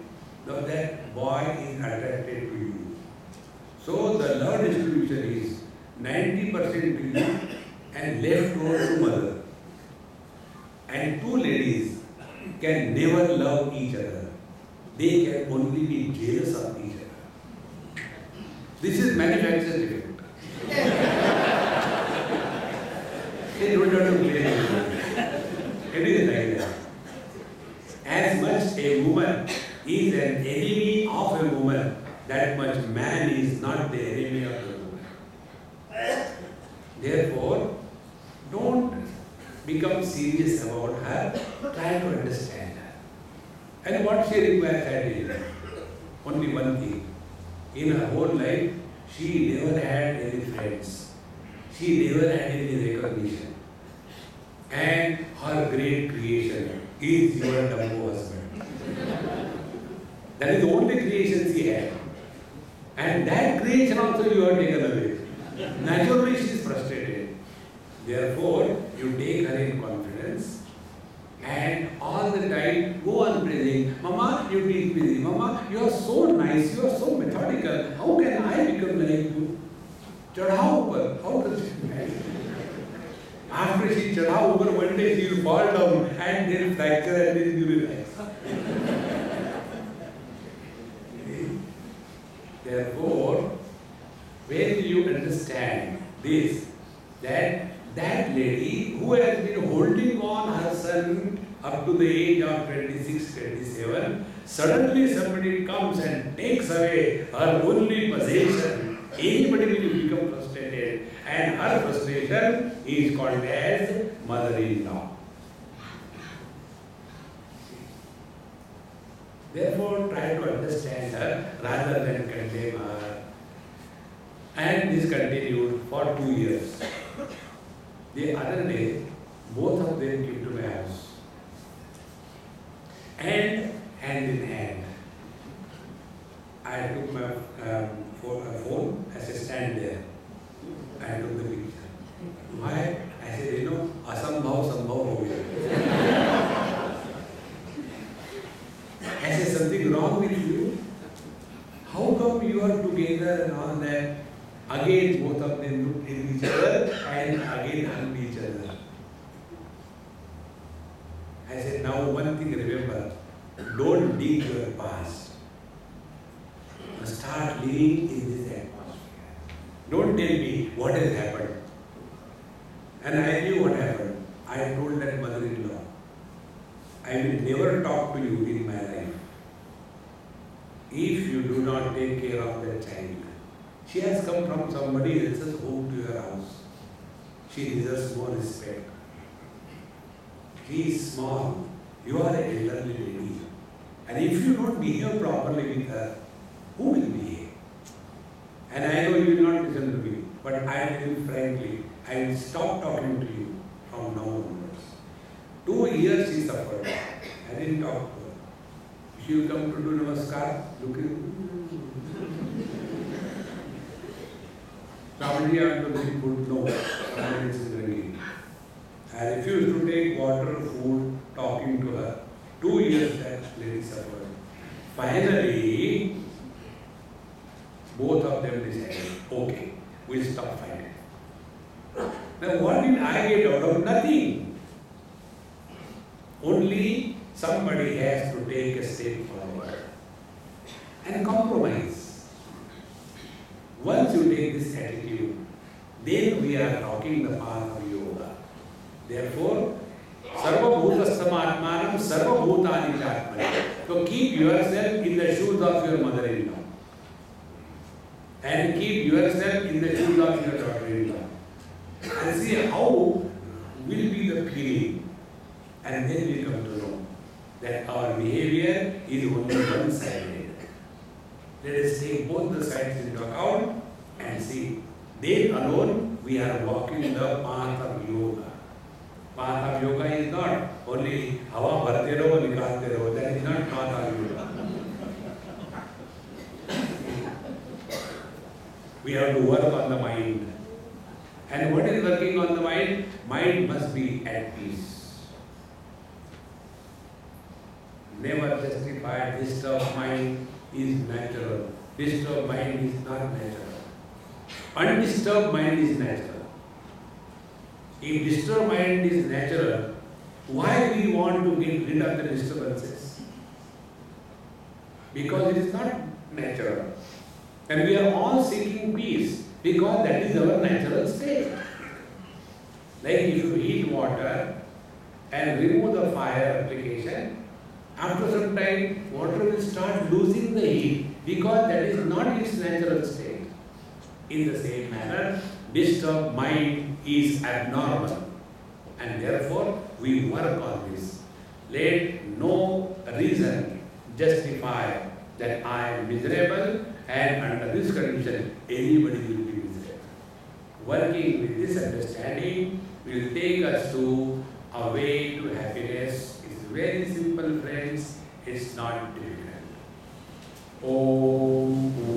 now that boy is attracted to you. So the love distribution is 90% to you and left over to mother. And two ladies can never love each other. They can only be jealous of each other. This is manufactured effect. They don't have to play it. It is like that. As much a woman is an enemy of a woman, that much man is not the enemy of the woman. Therefore, don't become serious about her, try to understand her. And what she requires is only one thing. In her whole life, she never had any friends. She never had any recognition. And her great creation is your Dumbo husband. That is the only creation she had. And that creation also you have taken away. Naturally she is frustrated. Therefore, you take her in confidence and all the time go on praising, Mama, you teach me, Mama, you are so nice, you are so methodical. How can I become like you? Chadhao upar, how does she manage? After she chadhao upar, one day she will fall down and then fracture and then you relax. Therefore, when you understand this, that lady who has been holding on her son up to the age of 26, 27, suddenly somebody comes and takes away her only possession. Anybody will become frustrated, and her frustration is called as mother-in-law. Therefore, try to understand her rather than condemn her. And this continued for 2 years. The other day, both of them came to my house. And hand in hand, I took my phone as a stand there. I took the picture. Why? I said, asambhav sambhav ho gaya. I said, something wrong with you? How come you are together and all that? Again, both of them looked at each other and again hugged each other. I said, now one thing remember, don't dig your past. Start living in this atmosphere. Don't tell me what has happened. And I knew what happened. I told that mother-in-law, I will never talk to you in my life if you do not take care of that child. She has come from somebody else's home to your house. She deserves more respect. She is small. You are an elderly lady. And if you don't behave properly with her, who will behave? And I know you will not listen to me, but I tell you frankly, I will stop talking to you from now onwards. 2 years she suffered. I didn't talk to her. She will come to do namaskar, looking. Somebody had to bring food, no. Somebody is drinking. I refused to take water, food, talking to her. 2 years that lady suffered. Finally, both of them decided, okay, we'll stop fighting. Now what did I get out of nothing? Only somebody has to take a step forward and compromise. Once you take this attitude, then we are talking the path of yoga. Therefore, Sarva Bhutastham Atmanam Sarva Bhutani Atmani. So keep yourself in the shoes of your mother-in-law. And keep yourself in the shoes of your daughter-in-law. And see how will be the feeling. And then we come to know that our behavior is only one-sided. Let us take both the sides into account and see. Then alone we are walking the path of yoga. Path of yoga is not only hawa bharte raho, nikalte raho. That is not path of yoga. We have to work on the mind. And what is working on the mind? Mind must be at peace. Never justify disturbed mind is natural. Disturbed mind is not natural. Undisturbed mind is natural. If disturbed mind is natural, why we want to get rid of the disturbances? Because it is not natural. And we are all seeking peace because that is our natural state. Like if you heat water and remove the fire application, after some time water will start losing the heat because that is not its natural state. In the same manner, disturbed mind is abnormal and therefore we work on this. Let no reason justify that I am miserable and under this condition anybody will be miserable. Working with this understanding will take us to a way to happiness. It's very simple, friends. It's not difficult. Om